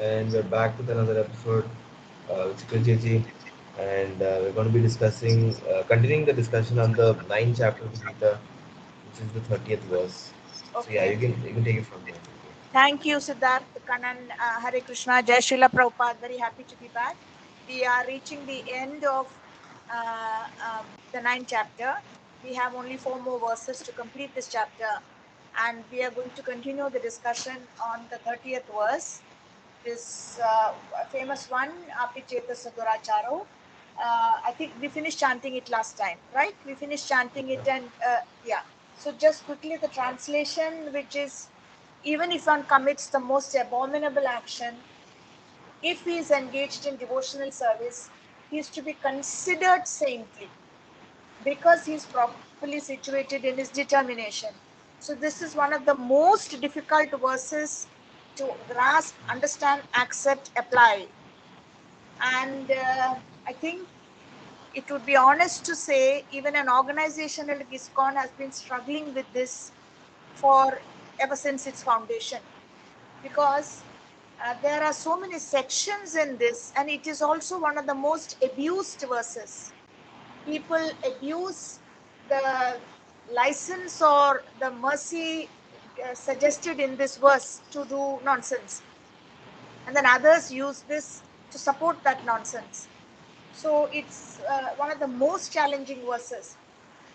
and we're back with another episode with Supriya Chechi, and we're going to be continuing the discussion on the ninth chapter of the Gita, which is the 30th verse. So yeah, Okay. you can take it from here. Thank you, Siddharth, Kanan, Hare Krishna, Jai Srila Prabhupada. Very happy to be back. We are reaching the end of the ninth chapter. We have only four more verses to complete this chapter, and we are going to continue the discussion on the 30th verse. This famous one, Apicheta Saduracharo. I think we finished chanting it last time, right? We finished chanting it, and yeah. So, just quickly, the translation, which is even if one commits the most abominable action, if he is engaged in devotional service, he is to be considered saintly because he is properly situated in his determination. So, this is one of the most difficult verses to grasp, understand, accept, apply. And I think it would be honest to say, even an organization like ISKCON has been struggling with this for ever since its foundation, because there are so many sections in this, and it is also one of the most abused verses. People abuse the license or the mercy suggested in this verse to do nonsense, and then others use this to support that nonsense. So it's one of the most challenging verses,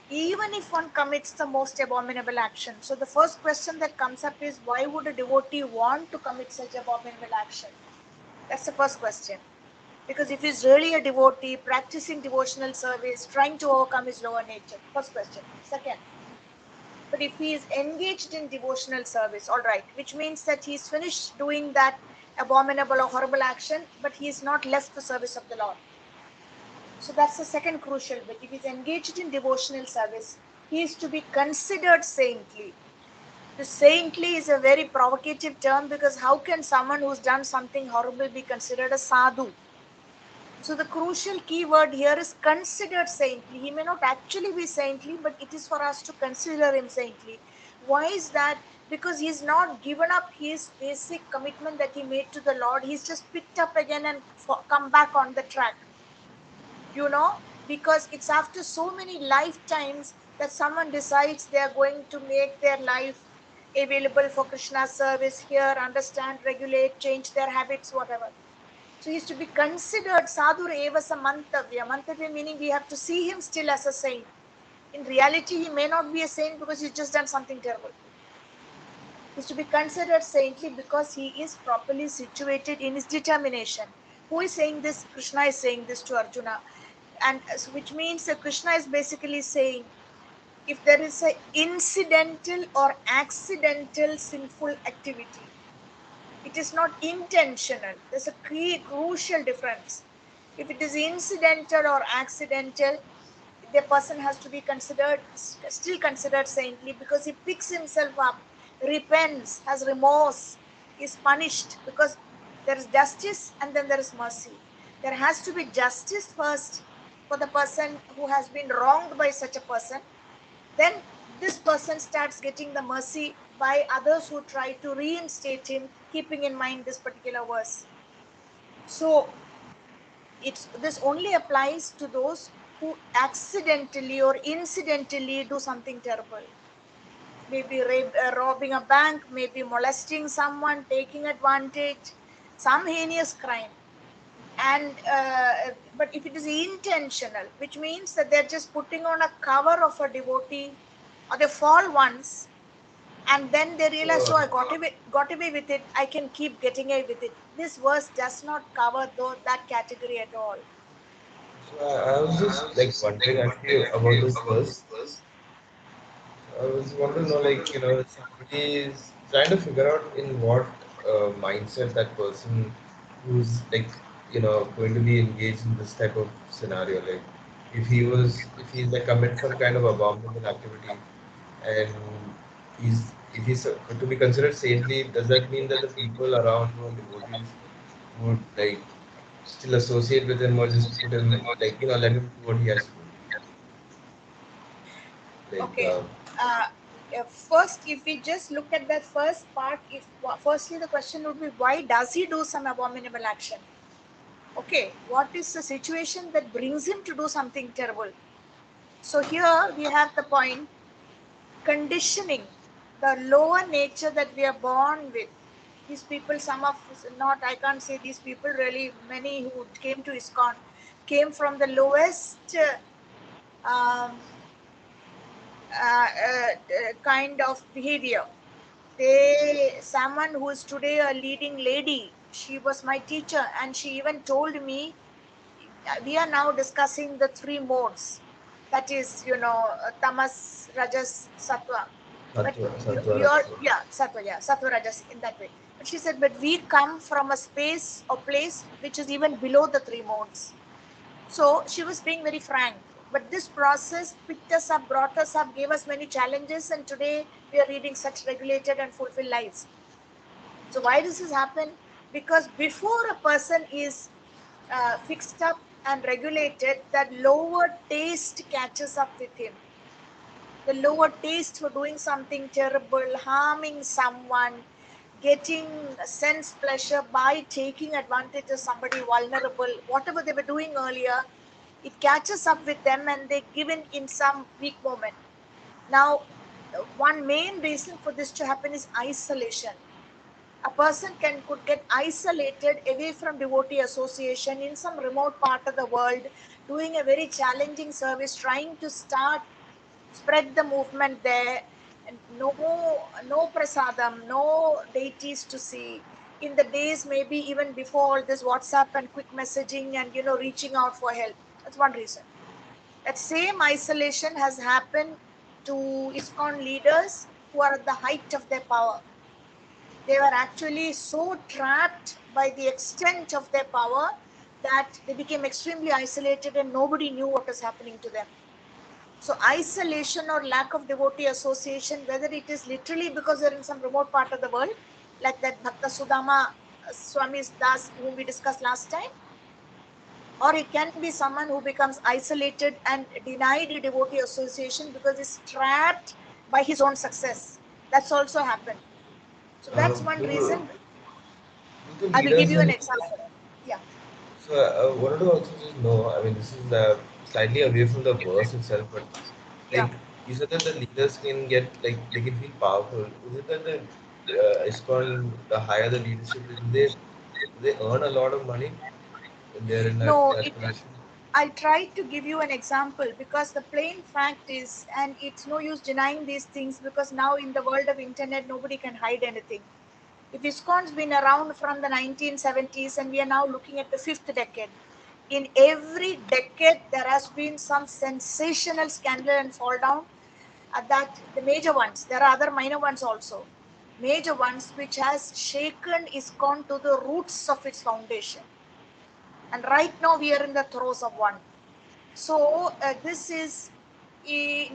even if one commits the most abominable action. So the first question that comes up is, why would a devotee want to commit such abominable action? That's the first question. Because if he's really a devotee, practicing devotional service, trying to overcome his lower nature, first question. Second, but if he is engaged in devotional service, all right, which means that he's finished doing that abominable or horrible action, but he is not left the service of the Lord. So that's the second crucial bit. If he's engaged in devotional service, he is to be considered saintly. The saintly is a very provocative term, because how can someone who's done something horrible be considered a sadhu? So the crucial key word here is considered saintly. He may not actually be saintly, but it is for us to consider him saintly. Why is that? Because he's not given up his basic commitment that he made to the Lord. He's just picked up again and come back on the track. You know, because it's after so many lifetimes that someone decides they are going to make their life available for Krishna service here, understand, regulate, change their habits, whatever. So he is to be considered sadhur evasa mantavya. Mantavya meaning we have to see him still as a saint. In reality, he may not be a saint because he's just done something terrible. He's to be considered saintly because he is properly situated in his determination. Who is saying this? Krishna is saying this to Arjuna. And which means that Krishna is basically saying, if there is an incidental or accidental sinful activity, it is not intentional. There's a crucial difference. If it is incidental or accidental, the person has to be still considered saintly, because he picks himself up, repents, has remorse, is punished, because there is justice and then there is mercy. There has to be justice first for the person who has been wronged by such a person. Then this person starts getting the mercy by others who try to reinstate him, keeping in mind this particular verse. So this only applies to those who accidentally or incidentally do something terrible. Maybe robbing a bank, maybe molesting someone, taking advantage, some heinous crime. And but if it is intentional, which means that they're just putting on a cover of a devotee, or they fall once and then they realize, oh, So, I got away with it, I can keep getting away with it. This verse does not cover that category at all. so I was just like wondering actually about this verse. I was wanting to know, like, if somebody is trying to figure out in what mindset that person who's like, going to be engaged in this type of scenario, like, if he's like commit some kind of abominable activity, and if he's to be considered saintly, does that mean that the people around who are devotees would like still associate with him, or just put him like, let him do what he has to do? Like, Okay. Uh, first, if we just look at that first part, firstly the question would be, why does he do some abominable action? Okay, what is the situation that brings him to do something terrible? So here we have the point, conditioning, the lower nature that we are born with. These people, some of us, not, I can't say these people, really many who came to ISKCON came from the lowest um, kind of behavior. Someone who is today a leading lady, she was my teacher, and she even told me, we are now discussing the three modes, that is, tamas, rajas, sattva. But Sattva, you're, Rajya. yeah, sattva, yeah, sattva, rajas, in that way. But she said, but we come from a space or place which is even below the three modes. So she was being very frank. But this process picked us up, brought us up, gave us many challenges, and today we are leading such regulated and fulfilled lives. So why does this happen? Because before a person is fixed up and regulated, that lower taste catches up with him. The lower taste for doing something terrible, harming someone, getting sense pleasure by taking advantage of somebody vulnerable, whatever they were doing earlier, it catches up with them and they give in some weak moment. Now, one main reason for this to happen is isolation. A person could get isolated away from devotee association in some remote part of the world, doing a very challenging service, trying to spread the movement there, and no prasadam, no deities to see. In the days maybe even before all this WhatsApp and quick messaging and reaching out for help. That's one reason. That same isolation has happened to ISKCON leaders who are at the height of their power. They were actually so trapped by the extent of their power that they became extremely isolated and nobody knew what was happening to them. So isolation or lack of devotee association, whether it is literally because they're in some remote part of the world, like that Bhakta Sudama Swami Das whom we discussed last time, or it can be someone who becomes isolated and denied devotee association because he's trapped by his own success. That's also happened. So that's one Do, reason. do the I will give leaders you an in example. Yeah. So I wanted to also just know, I mean, this is slightly away from the verse itself, but Yeah. like you said that the leaders can get like they can feel powerful. Is it that the ISKCON, the higher the leadership is, do they earn a lot of money when they're in No, that position? I tried to give you an example because the plain fact is, and it's no use denying these things because now in the world of internet, nobody can hide anything. If ISKCON's been around from the 1970s and we are now looking at the fifth decade, in every decade there has been some sensational scandal and fall down. That the major ones, there are other minor ones also. Major ones which has shaken ISKCON to the roots of its foundation. And right now we are in the throes of one. So this is,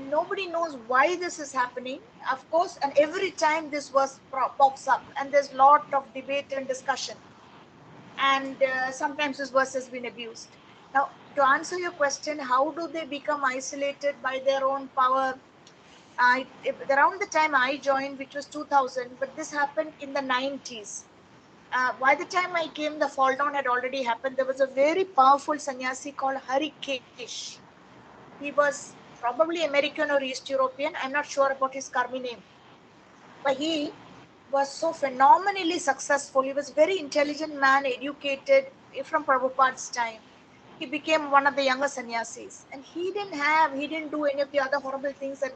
nobody knows why this is happening, of course, and every time this verse pops up and there's lot of debate and discussion, and sometimes this verse has been abused. Now, to answer your question, how do they become isolated by their own power? Around the time I joined, which was 2000, but this happened in the 90s. By the time I came, the fall down had already happened. There was a very powerful sannyasi called Harikesh. He was probably American or East European. I'm not sure about his Karmi name. But he was so phenomenally successful. He was a very intelligent man, educated from Prabhupada's time. He became one of the younger sannyasis. And he didn't do any of the other horrible things that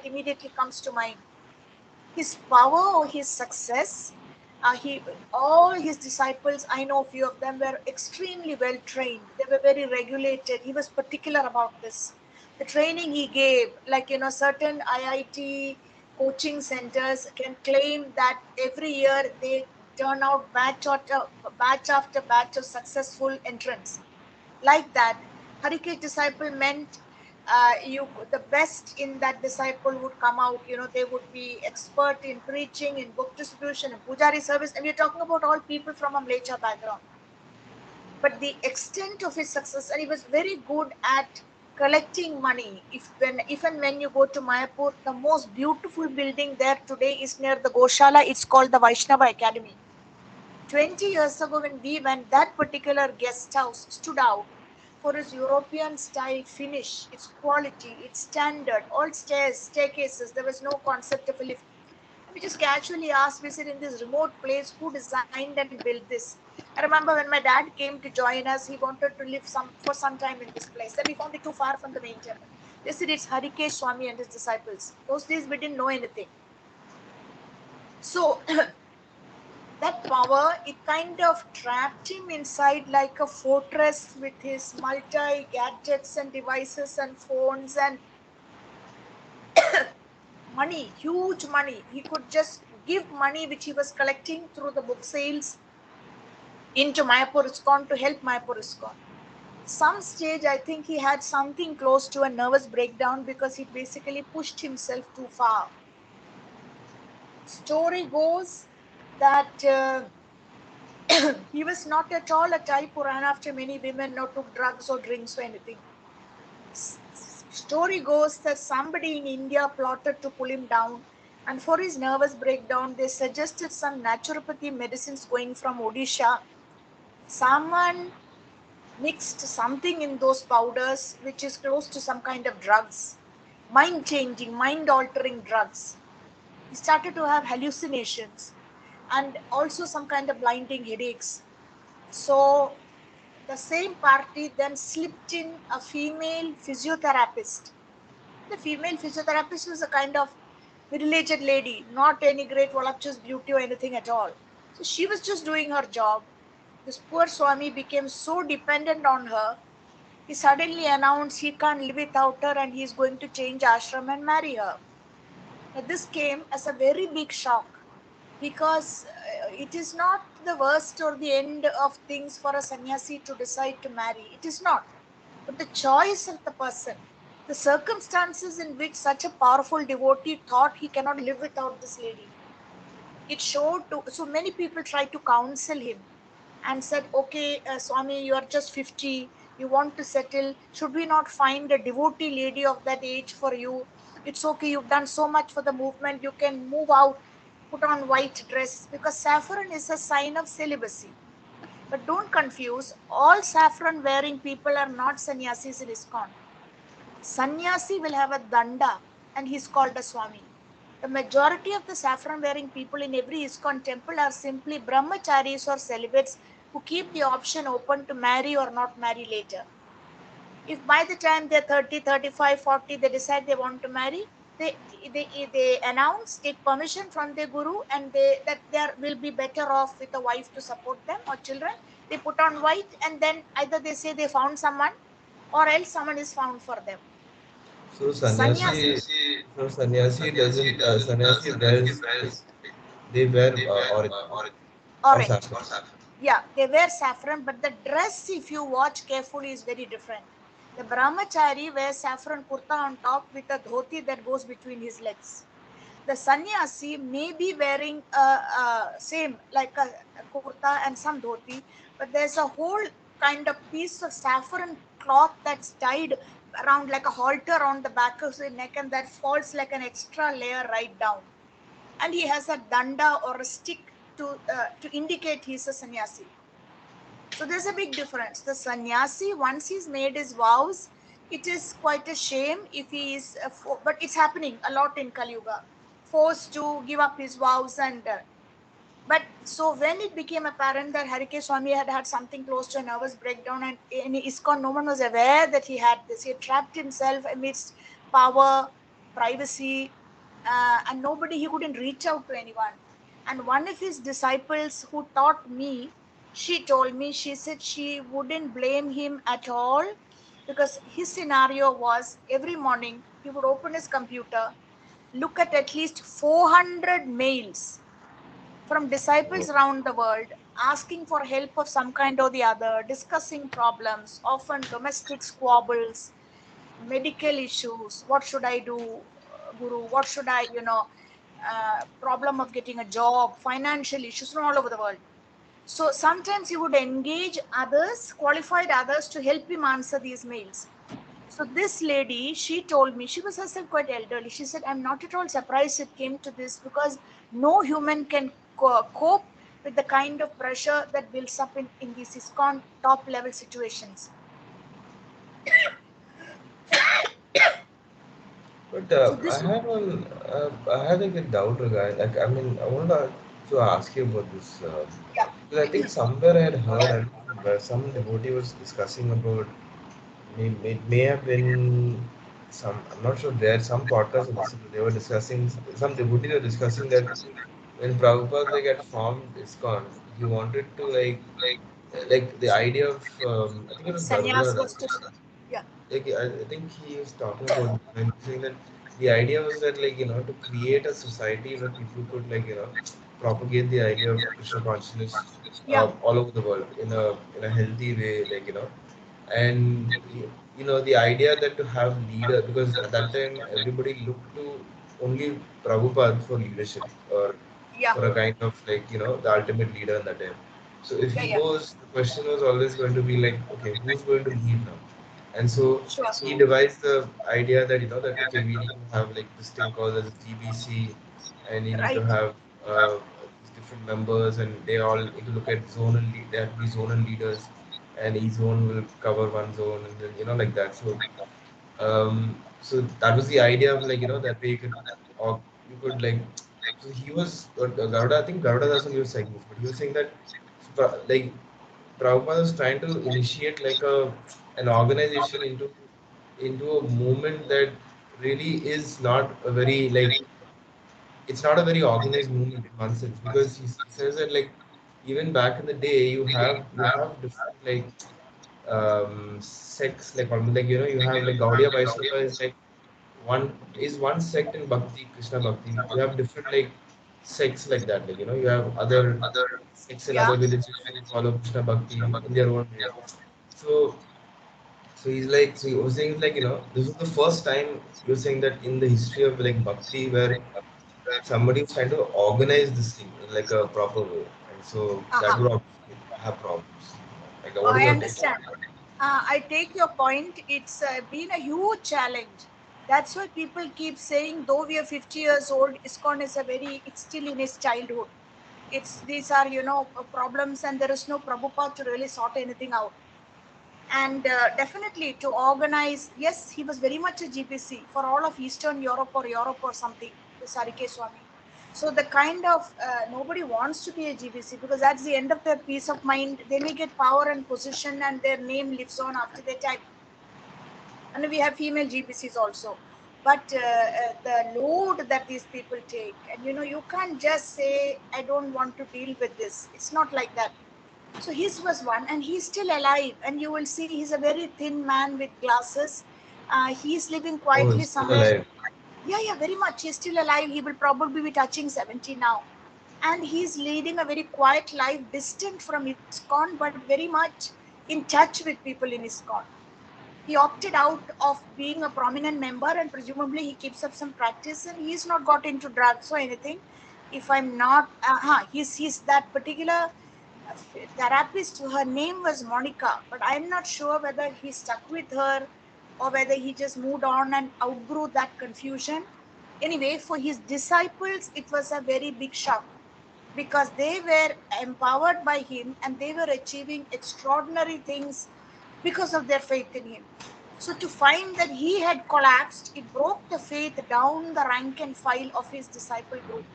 immediately comes to mind. His power or his success, all his disciples, I know a few of them, were extremely well trained. They were very regulated. He was particular about this. The training he gave, like certain IIT coaching centers can claim that every year they turn out batch after batch of successful entrants. Like that, Harikesh disciple meant, the best in that disciple would come out. They would be expert in preaching, in book distribution, in pujari service, and we're talking about all people from a Mlecha background. But the extent of his success, and he was very good at collecting money. If and when you go to Mayapur, the most beautiful building there today is near the Goshala. It's called the Vaishnava Academy. 20 years ago, when we went, that particular guest house stood out for its European style finish, its quality, its standard, all stairs, staircases. There was no concept of a lift. We just casually asked, we said, in this remote place, who designed and built this? I remember when my dad came to join us, he wanted to live for some time in this place. Then we found it too far from the main temple. They said it's Harikesh Swami and his disciples. Those days we didn't know anything. So that power, it kind of trapped him inside like a fortress with his multi gadgets and devices and phones and money, huge money. He could just give money which he was collecting through the book sales into Mayapur ISKCON to help Mayapur ISKCON. Some stage, I think he had something close to a nervous breakdown because he basically pushed himself too far. Story goes that he was not at all a type who ran after many women or took drugs or drinks or anything. Story goes that somebody in India plotted to pull him down, and for his nervous breakdown, they suggested some naturopathy medicines going from Odisha. Someone mixed something in those powders which is close to some kind of drugs, mind changing, mind altering drugs. He started to have hallucinations and also some kind of blinding headaches. So the same party then slipped in a female physiotherapist. The female physiotherapist was a kind of middle-aged lady, not any great voluptuous beauty or anything at all. So she was just doing her job. This poor Swami became so dependent on her. He suddenly announced he can't live without her and he is going to change ashram and marry her. Now, this came as a very big shock because it is not the worst or the end of things for a sannyasi to decide to marry. It is not. But the choice of the person, the circumstances in which such a powerful devotee thought he cannot live without this lady, it showed to, so many people tried to counsel him and said, okay, Swami, you are just 50, you want to settle, should we not find a devotee lady of that age for you? It's okay, you've done so much for the movement, you can move out, put on white dress, because saffron is a sign of celibacy. But don't confuse, all saffron wearing people are not sannyasis in ISKCON. Sannyasi will have a danda and he's called a Swami. The majority of the saffron wearing people in every ISKCON temple are simply brahmacharis or celibates who keep the option open to marry or not marry later. If by the time they're 30, 35, 40, they decide they want to marry, they announce, take permission from their guru, and that they will be better off with a wife to support them or children. They put on white, and then either they say they found someone, or else someone is found for them. So Sannyasi, sannyasi doesn't sannyasi wears like they wear orange or orange. saffron. Yeah, they wear saffron, but the dress, if you watch carefully, is very different. The brahmachari wears saffron kurta on top with a dhoti that goes between his legs. The sannyasi may be wearing same like a kurta and some dhoti, but there's a whole kind of piece of saffron cloth that's tied around like a halter on the back of his neck, and that falls like an extra layer right down. And he has a danda or a stick to indicate he's a sannyasi. So there's a big difference. The sannyasi, once he's made his vows, it is quite a shame if he is, but it's happening a lot in Kali Yuga, forced to give up his vows but so when it became apparent that Harikesh Swami had had something close to a nervous breakdown, and in ISKCON, no one was aware that he had this. He had trapped himself amidst power, privacy, and nobody, he couldn't reach out to anyone. And one of his disciples who taught me, she told me, she said she wouldn't blame him at all because his scenario was every morning he would open his computer, look at least 400 mails from disciples around the world asking for help of some kind or the other, discussing problems, often domestic squabbles, medical issues. What should I do, Guru? What should I, problem of getting a job, financial issues from all over the world. So sometimes he would engage others, qualified others, to help him answer these mails. So this lady, she told me, she was herself quite elderly. She said, I'm not at all surprised it came to this, because no human can cope with the kind of pressure that builds up in these ISKCON top level situations. But So I this, had one. I had like a doubt regarding. Like, I mean, I wanted to ask you about this. yeah, Because I think somewhere I had heard, I don't know from where, some devotee was discussing about. It may have been some. I'm not sure. There some podcast I listened to. They were discussing. Some devotees were discussing that when Prabhupada like had formed ISKCON, he wanted to like the idea of I think it was sannyas Garuda. was to, yeah, Like I think he was talking about this and saying that the idea was that like to create a society where people could propagate the idea of Krishna consciousness yeah, all over the world in a healthy way, and the idea that to have leader, because at that time everybody looked to only Prabhupada for leadership, or yeah, for a kind of the ultimate leader in that time. So if yeah, he yeah, goes, the question was always going to be like, okay, who's going to lead now? And so sure, he devised the idea that that okay, we need to have like this thing called as GBC, and you need to right, have these different members, and they all need to look at they have to be zonal leaders, and each zone will cover one zone, and then like that. So that was the idea of that way or you could so he was Garuda. I think Garuda doesn't use saying this, but he was saying that like Prabhupada was trying to initiate like an organization into a movement that really is not a very it's not a very organized movement in one sense, because he says that like even back in the day you have different sects, like almost like you have like Gaudiya Vaishnava is one sect in Bhakti, Krishna Bhakti. You have different sects like that, you have other sects in yeah. other villages who follow Krishna Bhakti in their own way. So so he's like, so he was saying like, this was the first time you're saying that in the history of like Bhakti where somebody was trying to organize this thing in like a proper way. And so that Uh-huh. would obviously have problems. Like, what is I your take? understand. I take your point. It's been a huge challenge. That's why people keep saying, though we are 50 years old, ISKCON is it's still in its childhood. These are, problems, and there is no Prabhupada to really sort anything out. And definitely to organize, yes, he was very much a GPC for all of Eastern Europe or something, the Sarike Swami. So the kind of nobody wants to be a GPC, because that's the end of their peace of mind. They may get power and position, and their name lives on after their time. And we have female GPCs also. But the load that these people take, and you can't just say, I don't want to deal with this. It's not like that. So his was one, and he's still alive. And you will see he's a very thin man with glasses. He's living Oh, quietly he's still somewhere. alive. Yeah, yeah, very much. He's still alive. He will probably be touching 70 now. And he's leading a very quiet life, distant from ISKCON, but very much in touch with people in ISKCON. He opted out of being a prominent member, and presumably he keeps up some practice, and he's not got into drugs or anything. If I'm not, he's that particular therapist. Her name was Monica, but I'm not sure whether he stuck with her or whether he just moved on and outgrew that confusion. Anyway, for his disciples, it was a very big shock, because they were empowered by him and they were achieving extraordinary things because of their faith in him. So to find that he had collapsed, it broke the faith down the rank and file of his disciple group.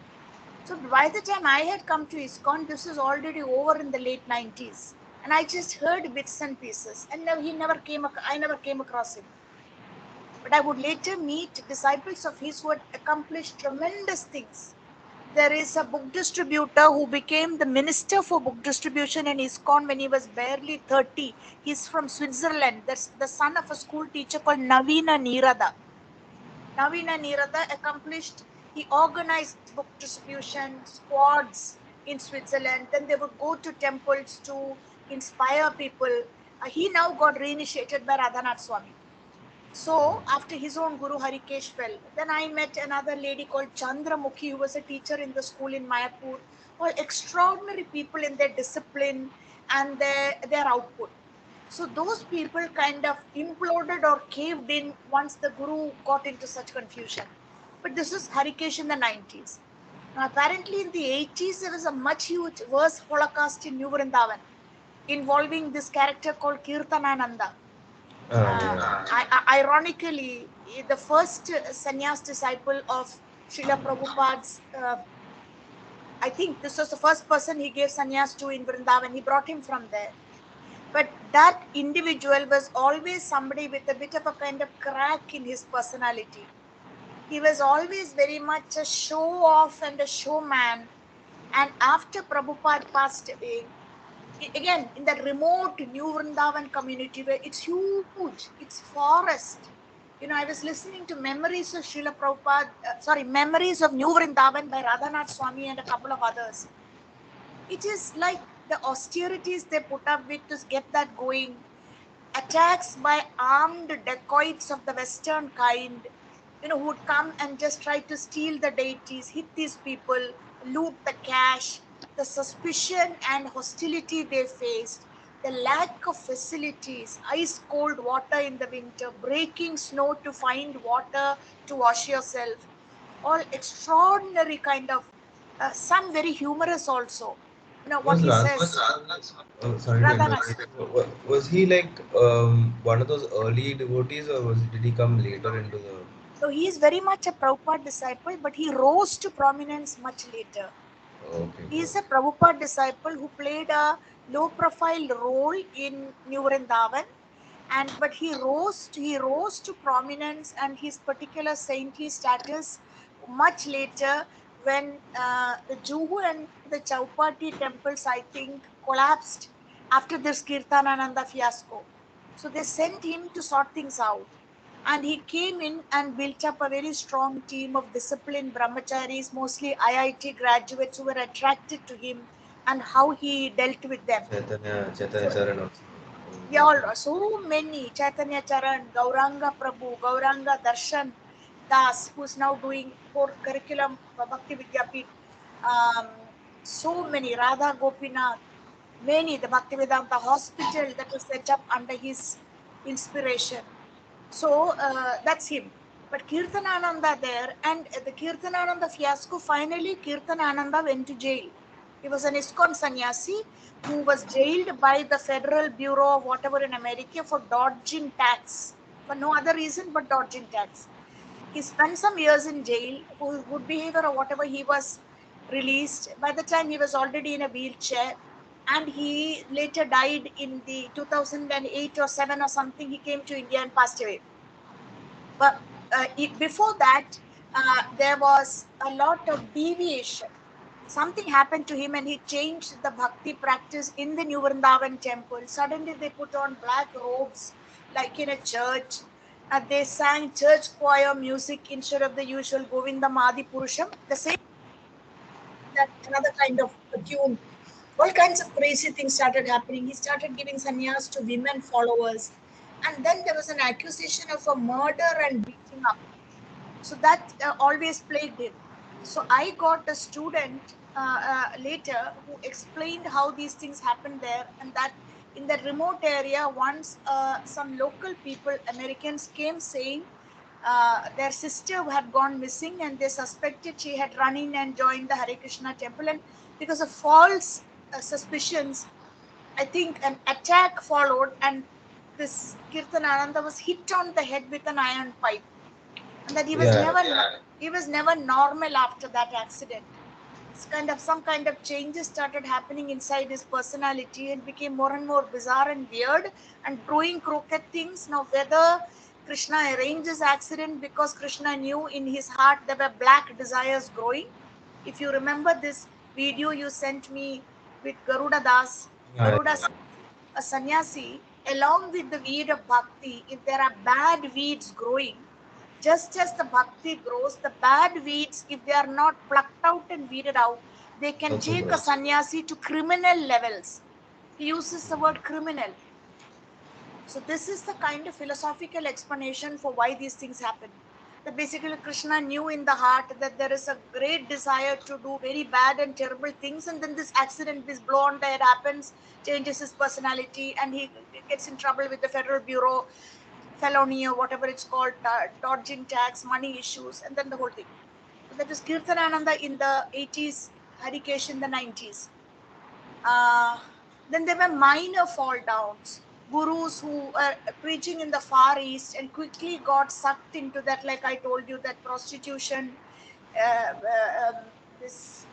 So by the time I had come to ISKCON, this was already over in the late 90s. And I just heard bits and pieces. And I never came across him. But I would later meet disciples of his who had accomplished tremendous things. There is a book distributor who became the minister for book distribution in ISKCON when he was barely 30. He's from Switzerland. That's the son of a school teacher called Navina Nirada. Navina Nirada accomplished, he organized book distribution squads in Switzerland. Then they would go to temples to inspire people. He now got reinitiated by Radhanath Swami. So after his own Guru Harikesh fell, then I met another lady called Chandramukhi, who was a teacher in the school in Mayapur. All extraordinary people in their discipline and their output. So those people kind of imploded or caved in once the Guru got into such confusion. But this is Harikesh in the 90s. Now, apparently in the 80s, there was a much huge worse Holocaust in New Vrindavan involving this character called Kirtanananda. Yeah. Ironically, the first sannyas disciple of Srila Prabhupada's, I think this was the first person he gave sannyas to in Vrindavan. He brought him from there. But that individual was always somebody with a bit of a kind of crack in his personality. He was always very much a show off and a showman. And after Prabhupada passed away, again in the remote New Vrindavan community where it's huge, it's forest. I was listening to Memories of Srila Prabhupada, Memories of New Vrindavan by Radhanath Swami and a couple of others. It is like the austerities they put up with to get that going, attacks by armed dacoits of the Western kind, who would come and just try to steal the deities, hit these people, loot the cash, the suspicion and hostility they faced, the lack of facilities, ice cold water in the winter, breaking snow to find water to wash yourself, all extraordinary kind of, some very humorous also. What Was he Radha? says, Oh, sorry to interrupt. Radhanath. Was he like one of those early devotees, or did he come later into the? So he is very much a Prabhupada disciple, but he rose to prominence much later. Okay, He is got a Prabhupada disciple who played a low profile role in New Vrindavan, and but he rose to prominence and his particular saintly status much later when the Juhu and the Chaupati temples, I think, collapsed after this Kirtanananda fiasco. So they sent him to sort things out. And he came in and built up a very strong team of disciplined brahmacharis, mostly IIT graduates who were attracted to him and how he dealt with them. Chaitanya So, Charan also. yeah, so many Chaitanya Charan, Gauranga Prabhu, Gauranga Darshan Das, who's now doing core curriculum for Bhakti Vidyapit. Um, so many, Radha Gopinath, many, the Bhaktivedanta hospital that was set up under his inspiration. So that's him. But Kirtanananda there, and the Kirtanananda fiasco, finally Kirtanananda went to jail. He was an ISKCON sannyasi who was jailed by the Federal Bureau of whatever in America for dodging tax, for no other reason but dodging tax. He spent some years in jail for good behavior or whatever. He was released. By the time he was already in a wheelchair, and he later died in the 2008 or 7 or something. He came to India and passed away. But before that, there was a lot of deviation. Something happened to him and he changed the bhakti practice in the New Vrindavan temple. Suddenly they put on black robes like in a church. They sang church choir music instead of the usual Govinda Madi Purusham. The same, that another kind of a tune. All kinds of crazy things started happening. He started giving sannyas to women followers. And then there was an accusation of a murder and beating up. So that always plagued him. So I got a student later who explained how these things happened there, and that in the remote area once some local people, Americans, came saying their sister had gone missing and they suspected she had run in and joined the Hare Krishna temple, and because of false suspicions, I think an attack followed, and this Kirtan Ananda was hit on the head with an iron pipe, and that he was Yeah. never he was never normal after that accident. It's kind of some kind of changes started happening inside his personality and became more and more bizarre and weird and doing crooked things. Now whether Krishna arranged this accident because Krishna knew in his heart there were black desires growing. If you remember this video you sent me with Garuda Das, Yeah. Garuda says a sannyasi, along with the weed of bhakti, if there are bad weeds growing, just as the bhakti grows, the bad weeds, if they are not plucked out and weeded out, they can Also take a grows. sannyasi to criminal levels. He uses the word criminal. So this is the kind of philosophical explanation for why these things happen. That basically Krishna knew in the heart that there is a great desire to do very bad and terrible things, and then this accident, this blonde head happens, changes his personality, and he gets in trouble with the Federal Bureau, felony or whatever it's called, dodging tax, money issues, and then the whole thing. So that is Kirtanananda in the 80s, Harikesh in the 90s. Uh, then there were minor fall downs. Gurus who were preaching in the Far East and quickly got sucked into that, like I told you, that prostitution. This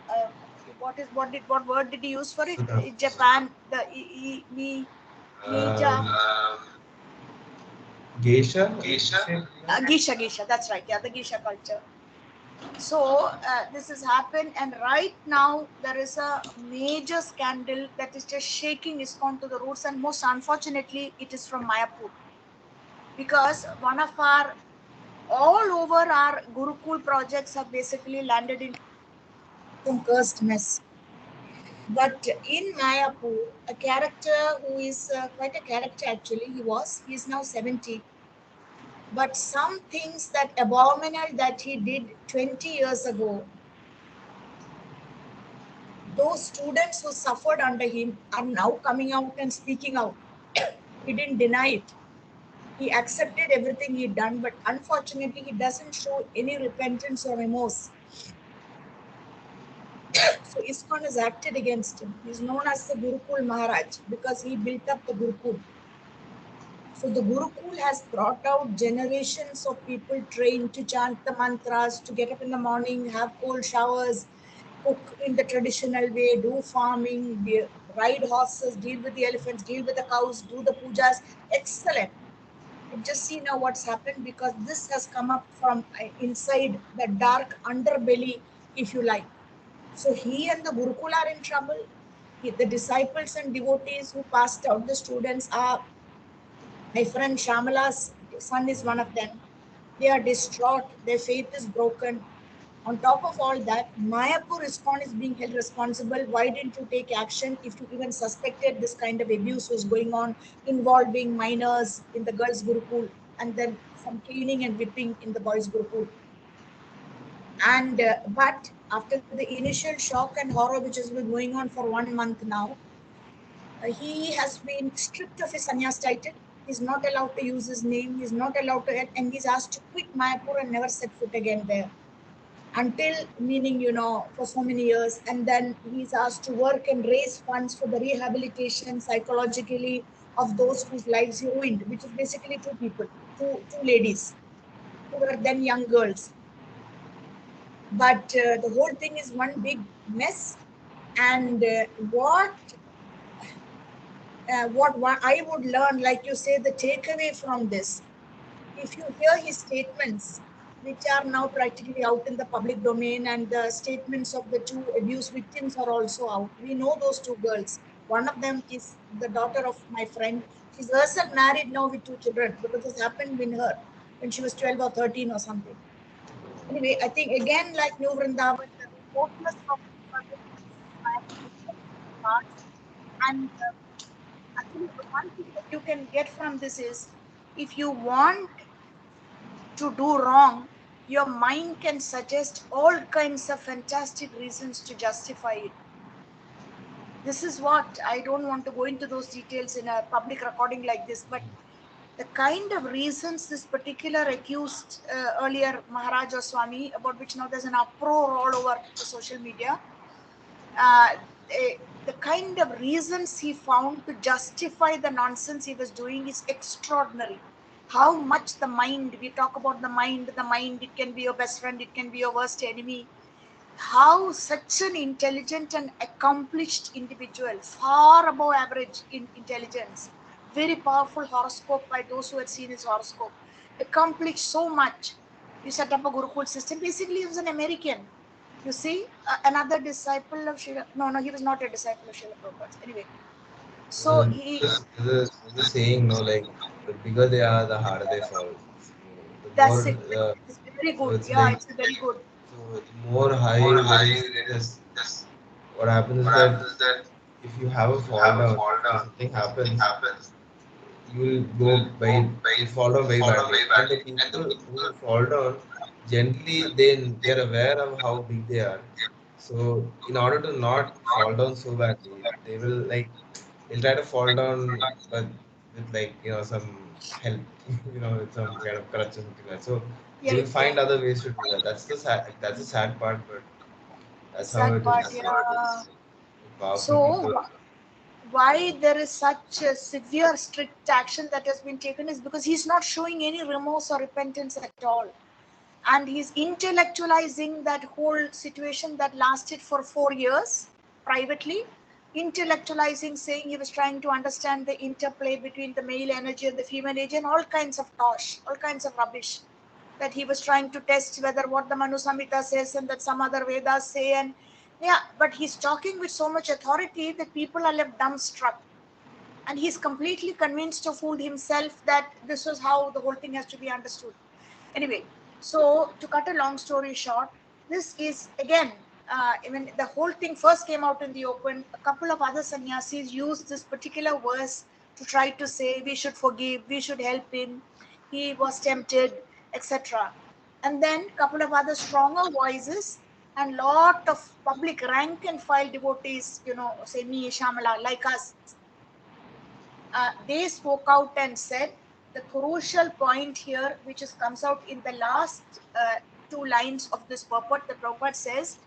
uh, what word did he use for it? Sudha. In Japan, the Nija, Um, Geisha, you said, no? Geisha. That's right. Yeah, the Geisha culture. So this has happened, and right now there is a major scandal that is just shaking ISKCON to the roots, and most unfortunately, it is from Mayapur, because one of our all over our Gurukul projects have basically landed in some cursed mess. But in Mayapur, a character who is quite a character actually, he is now 70. But some things that abominable that he did 20 years ago, those students who suffered under him are now coming out and speaking out. He didn't deny it. He accepted everything he done, but unfortunately, he doesn't show any repentance or remorse. So ISKCON has acted against him. He's known as the Gurukul Maharaj because he built up the Gurukul. So the Gurukul has brought out generations of people trained to chant the mantras, to get up in the morning, have cold showers, cook in the traditional way, do farming, ride horses, deal with the elephants, deal with the cows, do the pujas. Excellent. But just see now what's happened, because this has come up from inside the dark underbelly, if you like. So he and the Gurukul are in trouble. The disciples and devotees who passed out the students are, my friend Shamala's son is one of them. They are distraught. Their faith is broken. On top of all that, Mayapur ISKCON is being held responsible. Why didn't you take action if you even suspected this kind of abuse was going on, involving minors in the girls' Gurukul, and then some caning and whipping in the boys' Gurukul? And but after the initial shock and horror, which has been going on for 1 month now, he has been stripped of his sannyas title. He's not allowed to use his name. He's not allowed to, and he's asked to quit Mayapur and never set foot again there until, meaning, for so many years. And then he's asked to work and raise funds for the rehabilitation psychologically of those whose lives he ruined, which is basically two people, two ladies who were then young girls. But the whole thing is one big mess. And what I would learn, like you say, the takeaway from this, if you hear his statements, which are now practically out in the public domain, and the statements of the two abuse victims are also out. We know those two girls. One of them is the daughter of my friend. She's herself married now with two children, because this happened with her when she was 12 or 13 or something. Anyway, I think again, like New Vrindavan, the remoteness of the project is parts. And actually, the one thing that you can get from this is, if you want to do wrong, your mind can suggest all kinds of fantastic reasons to justify it. This is what I don't want to go into those details in a public recording like this, but the kind of reasons this particular accused earlier Maharaj or Swami, about which now there's an uproar all over the social media, uh, the kind of reasons he found to justify the nonsense he was doing is extraordinary. How much the mind, we talk about the mind, it can be your best friend, it can be your worst enemy. How such an intelligent and accomplished individual, far above average in intelligence, very powerful horoscope by those who had seen his horoscope, accomplished so much. You set up a Gurukul system. Basically, he was an American. You see, another disciple of Srila. No, he was not a disciple of Srila Prabhupada. Anyway, so he. There's a saying, no, like the bigger they are, the harder they fall. So the more, That's it. It's very so good. it's Yeah, like, it's very good. so the more high there is, this, what happens is that if you have a fall down, if something happens, you will go by you'll fall down very badly. And the people who fall down, generally they're aware of how big they are. So in order to not fall down so badly, they will like they'll try to fall down, but with like some help, with some kind of crutch or something like that. So they Yeah, will yeah. find other ways to do that. That's the sad part, but that's how Sad it part, is. yeah. Powerful So people. why there is such a severe strict action that has been taken is because he's not showing any remorse or repentance at all, and he's intellectualizing that whole situation that lasted for 4 years privately, intellectualizing, saying he was trying to understand the interplay between the male energy and the female energy, and all kinds of tosh, all kinds of rubbish, that he was trying to test whether what the Manu Samhita says and that some other Vedas say. And yeah, but he's talking with so much authority that people are left dumbstruck, and he's completely convinced or fooled himself that this was how the whole thing has to be understood. Anyway, so to cut a long story short, this is again, when the whole thing first came out in the open, a couple of other sannyasis used this particular verse to try to say we should forgive, we should help him, he was tempted, etc. And then a couple of other stronger voices and lot of public rank and file devotees, say me, Shamala, like us, they spoke out and said the crucial point here, which comes out in the last two lines of this purport. The Prabhupada says,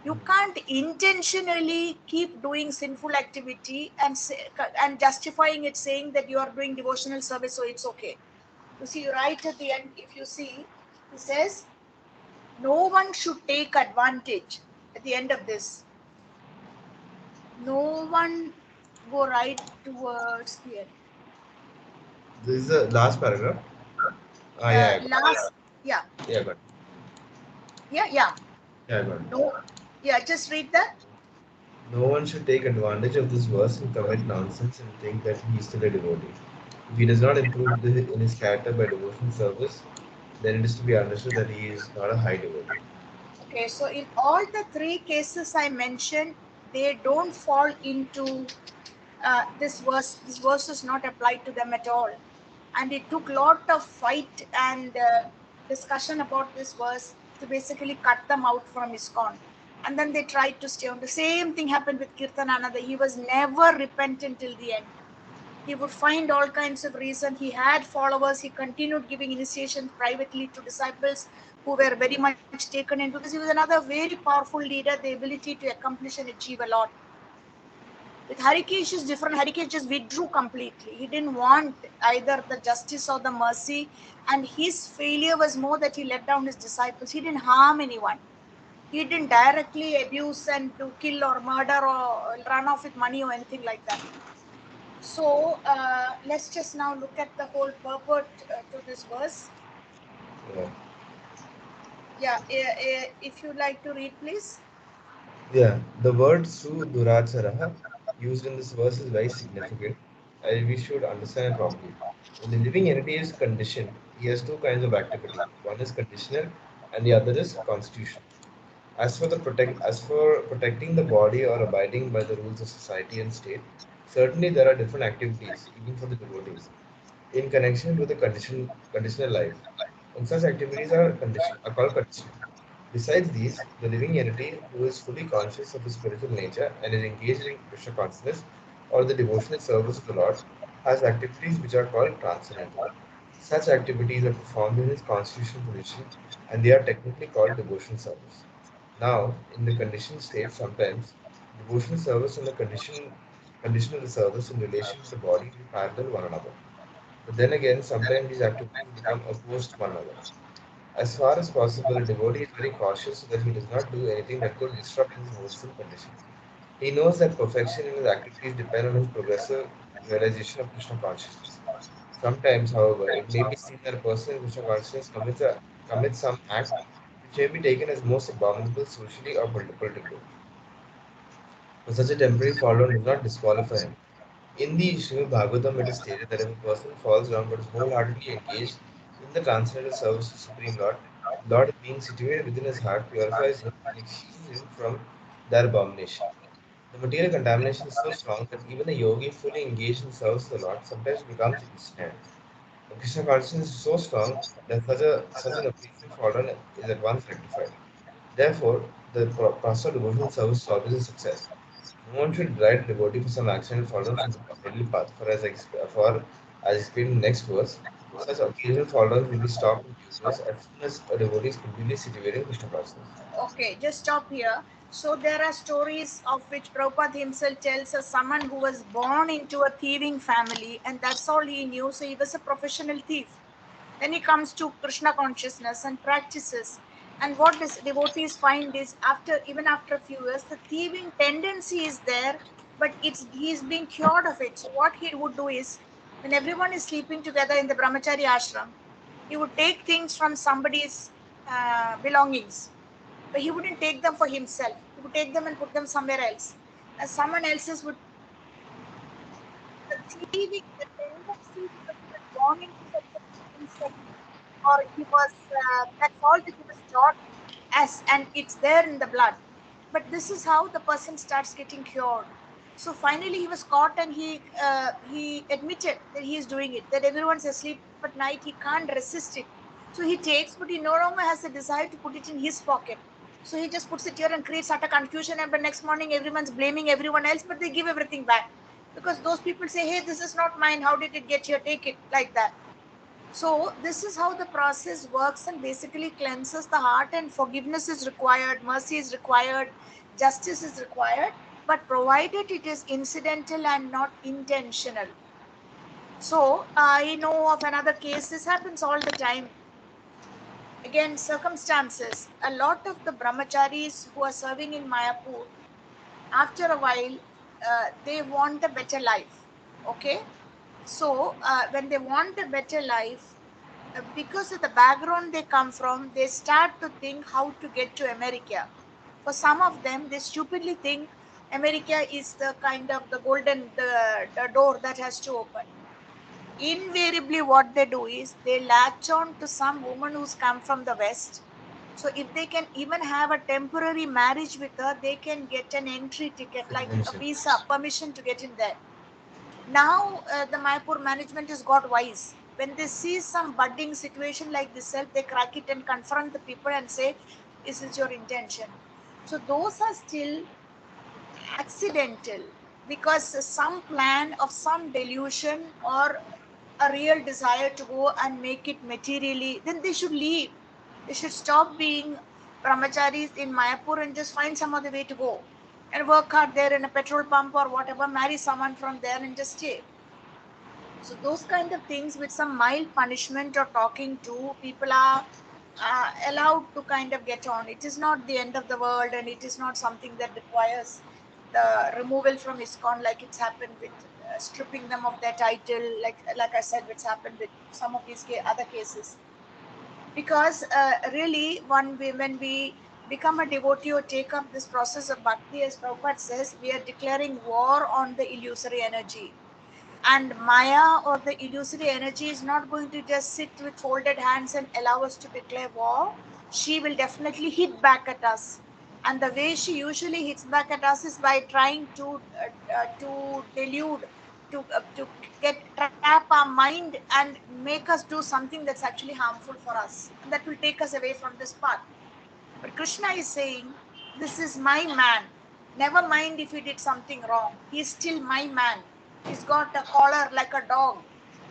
you can't intentionally keep doing sinful activity and justifying it, saying that you are doing devotional service, so it's okay. You see, right at the end, if you see, he says, no one should take advantage at the end of this. No one go right towards the end. This is the last paragraph. Yeah, I got it. Last, yeah, Yeah, I got it. yeah, yeah. Yeah, I got it. No, yeah, just read that. No one should take advantage of this verse and commit nonsense and think that he is still a devotee. If he does not improve in his character by devotional service, then it is to be understood that he is not a high devotee. Okay, so in all the three cases I mentioned, they don't fall into this verse. This verse is not applied to them at all, and it took lot of fight and discussion about this verse to basically cut them out from ISKCON. And then they tried to stay on. The same thing happened with Kirtanananda. He was never repentant till the end. He would find all kinds of reason. He had followers. He continued giving initiation privately to disciples who were very much taken in, because he was another very powerful leader, the ability to accomplish and achieve a lot. With Harikesh is different. Harikesh just withdrew completely. He didn't want either the justice or the mercy, and his failure was more that he let down his disciples. He didn't harm anyone. He didn't directly abuse and to kill or murder or run off with money or anything like that. So let's just now look at the whole purport to this verse. Yeah. Yeah, if you'd like to read, please. Yeah, the word su duracharaha used in this verse is very significant. We should understand it properly. When the living entity is conditioned, he has two kinds of activity. One is conditional and the other is constitutional. As for protecting the body or abiding by the rules of society and state, certainly there are different activities, even for the devotees, in connection to the conditional life. And such activities are called conditional. Besides these, the living entity who is fully conscious of his spiritual nature and is engaged in Krishna consciousness or the devotional service of the Lord has activities which are called transcendental. Such activities are performed in his constitutional position and they are technically called devotional service. Now, in the conditioned state, sometimes devotional service and the conditional service in relation to the body will parallel one another. But then again, sometimes these activities become opposed to one another. As far as possible, a devotee is very cautious so that he does not do anything that could disrupt his wholesome condition. He knows that perfection in his activities depend on his progressive realization of Krishna consciousness. Sometimes, however, it may be seen that a person in Krishna consciousness commits some act which may be taken as most abominable socially or politically. But such a temporary fall down does not disqualify him. In the Srimad Bhagavatam, it is stated that if a person falls down but is wholeheartedly engaged in the transcendental service of Supreme Lord, the Lord, being situated within his heart, purifies him and excuses him from that abomination. The material contamination is so strong that even a yogi fully engaged in service to the Lord sometimes becomes instant. The Krishna consciousness is so strong that such an abusive fallen is at once rectified. Therefore, the process of devotional service is always a success. No one should dread devotee for some accident fallen from the middle path. For as explained in the next verse, such occasional fallen will be stopped in due course as soon as a devotee is completely situated in Krishna consciousness. Okay, just stop here. So there are stories of which Prabhupada himself tells us someone who was born into a thieving family and that's all he knew. So he was a professional thief. Then he comes to Krishna consciousness and practices. And what this devotees find is even after a few years, the thieving tendency is there, but he's being cured of it. So what he would do is when everyone is sleeping together in the brahmachari ashram, he would take things from somebody's belongings, but he wouldn't take them for himself. He would take them and put them somewhere else. And someone else's would the thieving, the tendency because he was born into such a thieving family, or he was that's all that he was taught as, and it's there in the blood. But this is how the person starts getting cured. So finally, he was caught, and he admitted that he is doing it. That everyone's asleep at night, he can't resist it. So he takes, but he no longer has the desire to put it in his pocket. So he just puts it here and creates utter confusion. And the next morning, everyone's blaming everyone else, but they give everything back because those people say, "Hey, this is not mine. How did it get here? Take it," like that. So this is how the process works and basically cleanses the heart, and forgiveness is required, mercy is required, justice is required, but provided it is incidental and not intentional. So I know of another case. This happens all the time. Again, circumstances. A lot of the brahmacharis who are serving in Mayapur, after a while, they want a better life. Okay. So when they want a better life, because of the background they come from, they start to think how to get to America. For some of them, they stupidly think America is the kind of the door that has to open. Invariably, what they do is they latch on to some woman who's come from the West. So if they can even have a temporary marriage with her, they can get an entry ticket, like a Citizenship. visa, permission to get in there. Now the Mayapur management has got wise. When they see some budding situation like this, they crack it and confront the people and say, "Is this your intention?" So those are still accidental because some plan of some delusion or a real desire to go and make it materially. Then they should leave. They should stop being brahmacharis in Mayapur and just find some other way to go and work hard there in a petrol pump or whatever, marry someone from there and just stay. So those kind of things with some mild punishment or talking to people are allowed to kind of get on. It is not the end of the world, and it is not something that requires the removal from ISKCON, like it's happened with stripping them of their title, like I said, it's happened with some of these other cases. Because really, when we become a devotee or take up this process of bhakti, as Prabhupada says, we are declaring war on the illusory energy, and Maya or the illusory energy is not going to just sit with folded hands and allow us to declare war. She will definitely hit back at us. And the way she usually hits back at us is by trying to delude, to get trap our mind and make us do something that's actually harmful for us, and that will take us away from this path. But Krishna is saying, "This is my man. Never mind if he did something wrong. He's still my man. He's got a collar like a dog."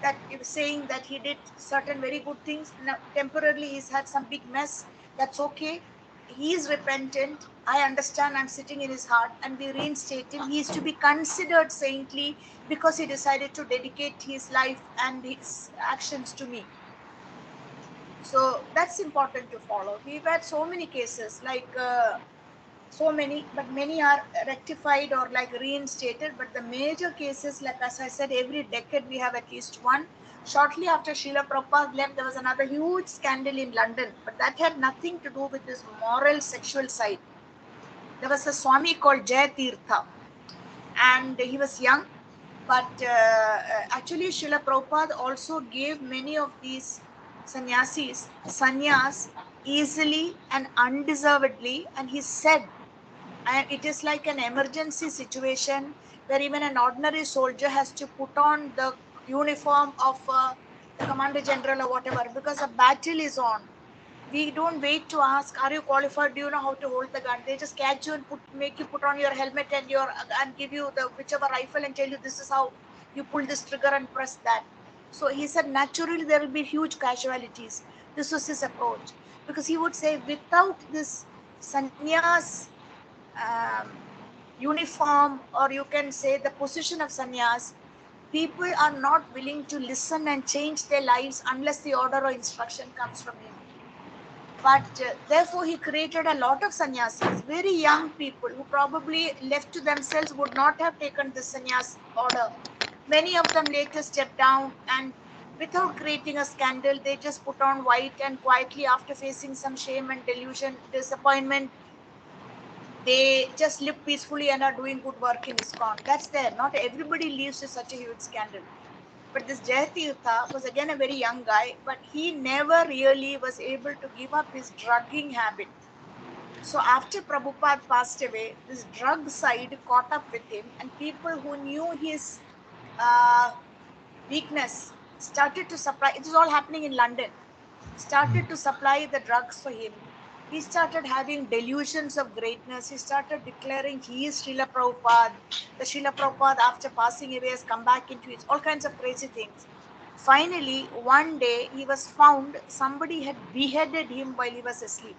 That is saying that he did certain very good things. Now, temporarily, he's had some big mess. That's okay. He is repentant. I understand. I'm sitting in his heart, and we reinstate him. He is to be considered saintly because he decided to dedicate his life and his actions to me. So that's important to follow. We've had so many cases, like so many, but many are rectified or like reinstated. But the major cases, like as I said, every decade we have at least one. Shortly after Srila Prabhupada left, there was another huge scandal in London, but that had nothing to do with his moral sexual side. There was a Swami called Jay Tirtha, and he was young. But actually, Srila Prabhupada also gave many of these sannyasis sannyas easily and undeservedly, and he said and it is like an emergency situation where even an ordinary soldier has to put on the uniform of the commander general or whatever, because a battle is on. We don't wait to ask, are you qualified, do you know how to hold the gun? They just catch you and make you put on your helmet and your and give you the whichever rifle and tell you this is how you pull this trigger and press that. So he said naturally there will be huge casualties. This was his approach, because he would say without this sannyas um, uniform, or you can say the position of sannyas, people are not willing to listen and change their lives unless the order or instruction comes from him. But therefore he created a lot of sannyasis, very young people who probably left to themselves would not have taken the sannyas order. Many of them later stepped down, and without creating a scandal they just put on white and quietly, after facing some shame and delusion, disappointment, they just live peacefully and are doing good work in ISKCON. That's there. Not everybody leaves with such a huge scandal. But this Jayatirtha was again a very young guy, but he never really was able to give up his drugging habit. So after Prabhupada passed away, this drug side caught up with him, and people who knew his uh, weakness started to supply. It was all happening in London. Started to supply the drugs for him. He started having delusions of greatness. He started declaring he is Srila Prabhupada. The Srila Prabhupada, after passing away, has come back into it. All kinds of crazy things. Finally, one day he was found, somebody had beheaded him while he was asleep.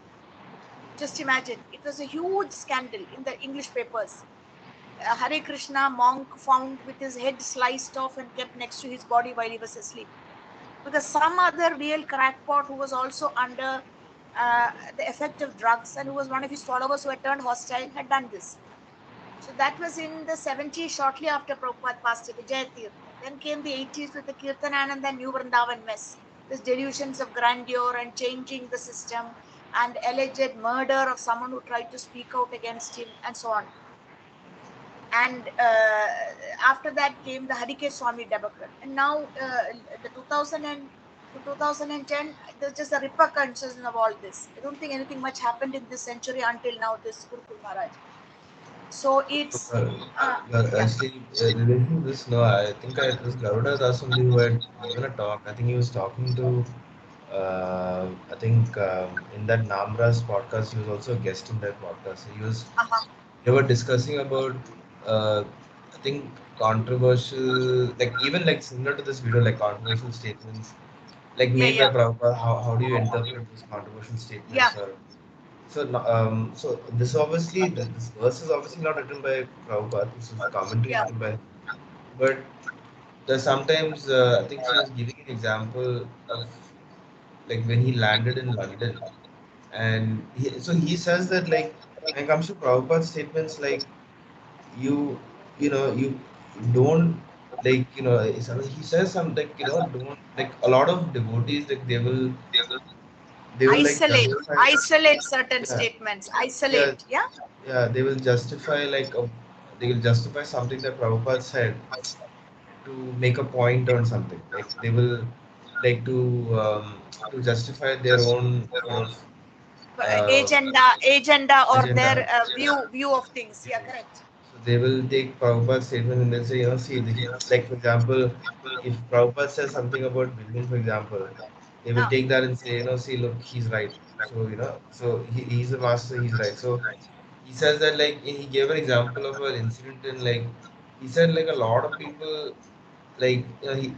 Just imagine, it was a huge scandal in the English papers. A Hare Krishna monk found with his head sliced off and kept next to his body while he was asleep, because some other real crackpot who was also under the effect of drugs and who was one of his followers who had turned hostile had done this. So that was in the 70s, shortly after Prabhupada passed away, Jayatirtha. Then came the 80s with the Kirtanand and New Vrindavan mess. This delusions of grandeur and changing the system and alleged murder of someone who tried to speak out against him and so on. And after that came the Harikesh Swami debacle. And now the 2000 and to 2010, there's just the repercussions of all this. I don't think anything much happened in this century until now, this Gurukul Maharaj. So it's, yeah, Actually, relating to this, no, I think it was Garuda Das only who had given a talk. I think he was talking to, I think in that Namra's podcast, he was also a guest in that podcast. uh-huh. They were discussing about, uh, I think, controversial, like even like similar to this video, like controversial statements, like Yeah, made by yeah, Prabhupada. How do you interpret those controversial yeah, statements? Or so, so this obviously, this verse is obviously not written by Prabhupada. This is the commentary yeah. written by, but there's sometimes I think he was giving an example of like when he landed in London, and so he says that like when it comes to Prabhupada's statements, like you, you don't like he says some like don't like a lot of devotees like they will like Isolate, justify. isolate certain Yeah, statements. yeah, Isolate, yeah. yeah, they will justify like they will justify something that Prabhupada said to make a point on something. Like they will like to justify their own sort of uh, Agenda or their agenda. view of things. Yeah, Yes. correct. So they will take Prabhupada's statement and they'll say, see, like for example, if Prabhupada says something about women, for example, they will Now, take that and say, see, look, he's right. So, so he's the master, he's right. So he says that like he gave an example of an incident in like he said like a lot of people like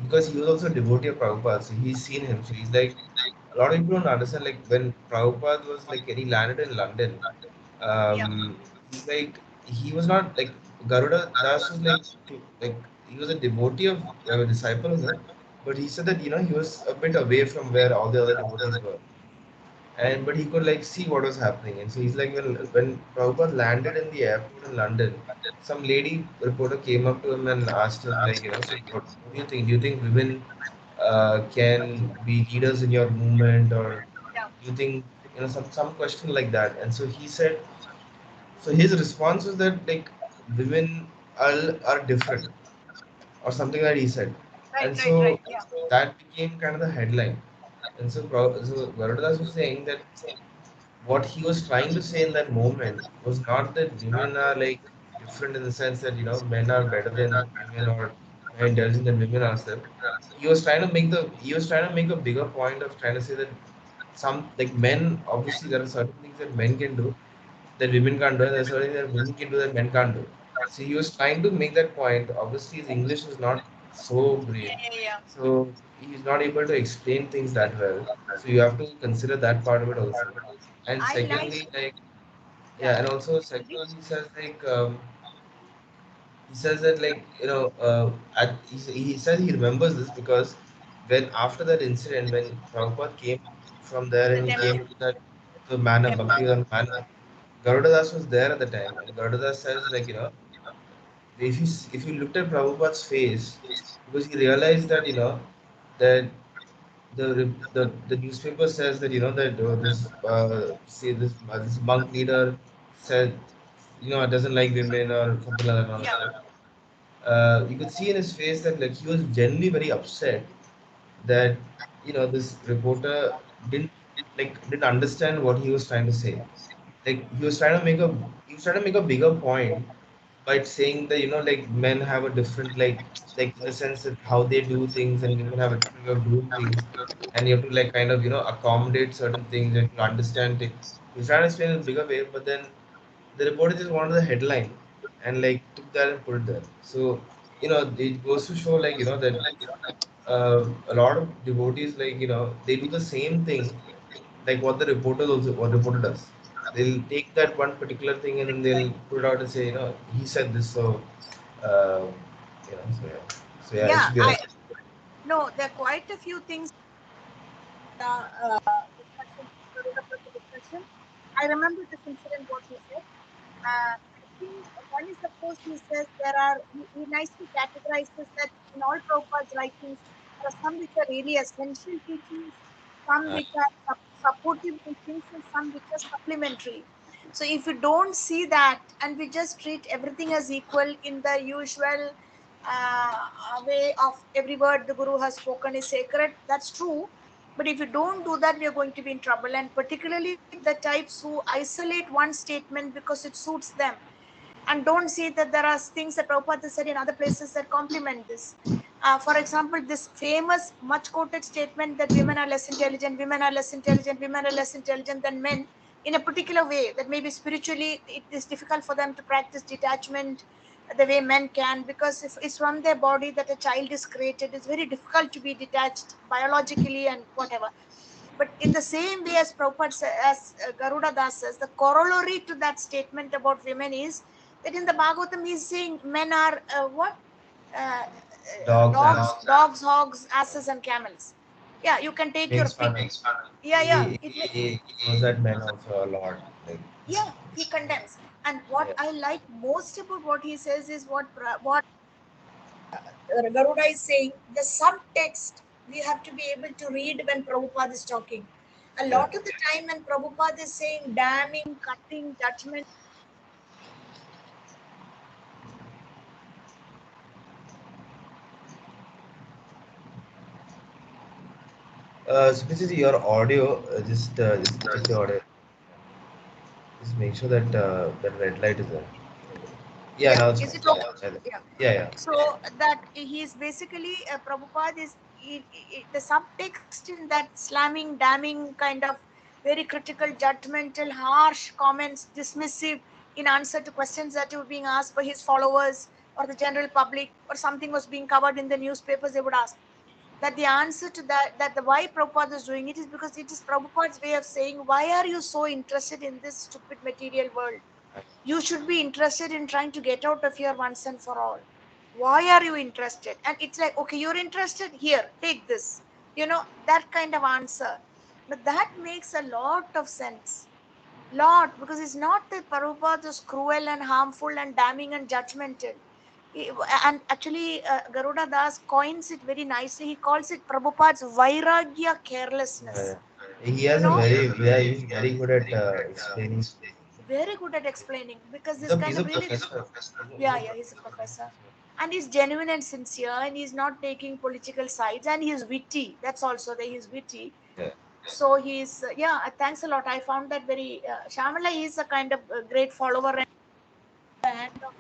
because he was also a devotee of Prabhupada, so he's seen him. So he's like a lot of people don't understand like when Prabhupada was like when he landed in London, yeah, he's like he was not like Garuda Das was like he was a devotee of a disciple of him, but he said that he was a bit away from where all the other devotees were, and but he could like see what was happening, and so he's like when Prabhupada landed in the airport in London, some lady reporter came up to him and asked him like so what do you think? Do you think women can be leaders in your movement, or yeah. do you think some question like that? And so he said, so his response was that like women are different or something that he said, Right, and right, right. so Yeah, that became kind of the headline. And so so Garudas was saying that what he was trying to say in that moment was not that women are like different in the sense that men are better than women or more intelligent than women ourselves. He was trying to make a bigger point of trying to say that some like men, obviously there are certain things that men can do that women can't do, and there are certain things that women can do that men can't do. So he was trying to make that point. Obviously his English is not so great, Yeah, yeah, so he's not able to explain things that well. So you have to consider that part of it also. And I like. secondly, like Yeah, yeah, and also continue. secondly, he says that he says he remembers this because when after that incident when Prabhupada came from there The and he temple. came to that the manor, Temple. Bhaktivedanta manor, Garudadas was there at the time, and Garudadas says if you looked at Prabhupada's face, because he realized that that the newspaper says that that this monk leader said doesn't like women or something like that and all that Yeah, stuff. You could see in his face that like he was genuinely very upset that this reporter didn't didn't understand what he was trying to say. Like he was trying to make a bigger point by saying that like men have a different like in the sense that how they do things and women have a different way of doing things, and you have to like kind of accommodate certain things and to understand it. He's trying to explain in a bigger way, but then the reporter just wanted the headline and like took that and put it there. So it goes to show like that a lot of devotees like they do the same thing like what reporter does. They'll take that one particular thing and then they'll put it out and say he said this, so uh, so yeah, it yeah. should be I right. no. There are quite a few things. Discussion, Garuda Prabhu discussion. I remember this incident. What he said. I think one is, of course, he says there are, he nicely categorizes that in all Prabhupada's writings, there are some which are really essential teachings, some Uh, which are supportive teachings, and some which are supplementary. So if you don't see that and we just treat everything as equal in the usual way of every word the Guru has spoken is sacred, that's true. But if you don't do that, we are going to be in trouble. And particularly the types who isolate one statement because it suits them and don't see that there are things that Prabhupada said in other places that complement this. For example, this famous, much quoted statement that women are less intelligent, women are less intelligent than men in a particular way, that maybe spiritually it is difficult for them to practice detachment the way men can, because if it's from their body that a child is created, it's very difficult to be detached biologically and whatever. But in the same way as Prabhupada as Garuda Das says, the corollary to that statement about women is that in the Bhagavatam he's saying men are what? Dogs, Dogs, hogs, asses, and camels. Yeah, you can take your makes pick. fun of Yeah, yeah. he throws at men also a lot like Yeah, he condemns. And what yeah, I like most about what he says is what Garuda is saying, the subtext we have to be able to read when Prabhupada is talking. A yeah. lot of the time when Prabhupada is saying damning, cutting, judgment, So your audio just check the audio. Just make sure that that red light is there. Yeah, yeah, now it's is fine. it okay? Yeah, Yeah. yeah, yeah. So that he's basically, Prabhupada is, the subtext in that slamming, damning kind of very critical, judgmental, harsh comments, dismissive in answer to questions that were being asked by his followers or the general public, or something was being covered in the newspapers, they would ask. That the answer to that the why Prabhupada is doing it is because it is Prabhupada's way of saying, why are you so interested in this stupid material world? You should be interested in trying to get out of here once and for all. Why are you interested? And it's like, okay, you're interested, here, take this. That kind of answer. But that makes a lot of sense. Lot, because it's not that Prabhupada is cruel and harmful and damning and judgmental. And actually, Garuda Das coins it very nicely. He calls it Prabhupada's Vairagya Yeah, carelessness. yeah. He You has a know, very yeah. He's very good at explaining things. very good at explaining, because He's this a kind he's of a really, professor. yeah, yeah, he's a professor. And he's genuine and sincere, and he's not taking political sides, and he's witty. That's also that he's witty. Yeah. So he's yeah. Thanks a lot. I found that very Shamala is a kind of great follower and of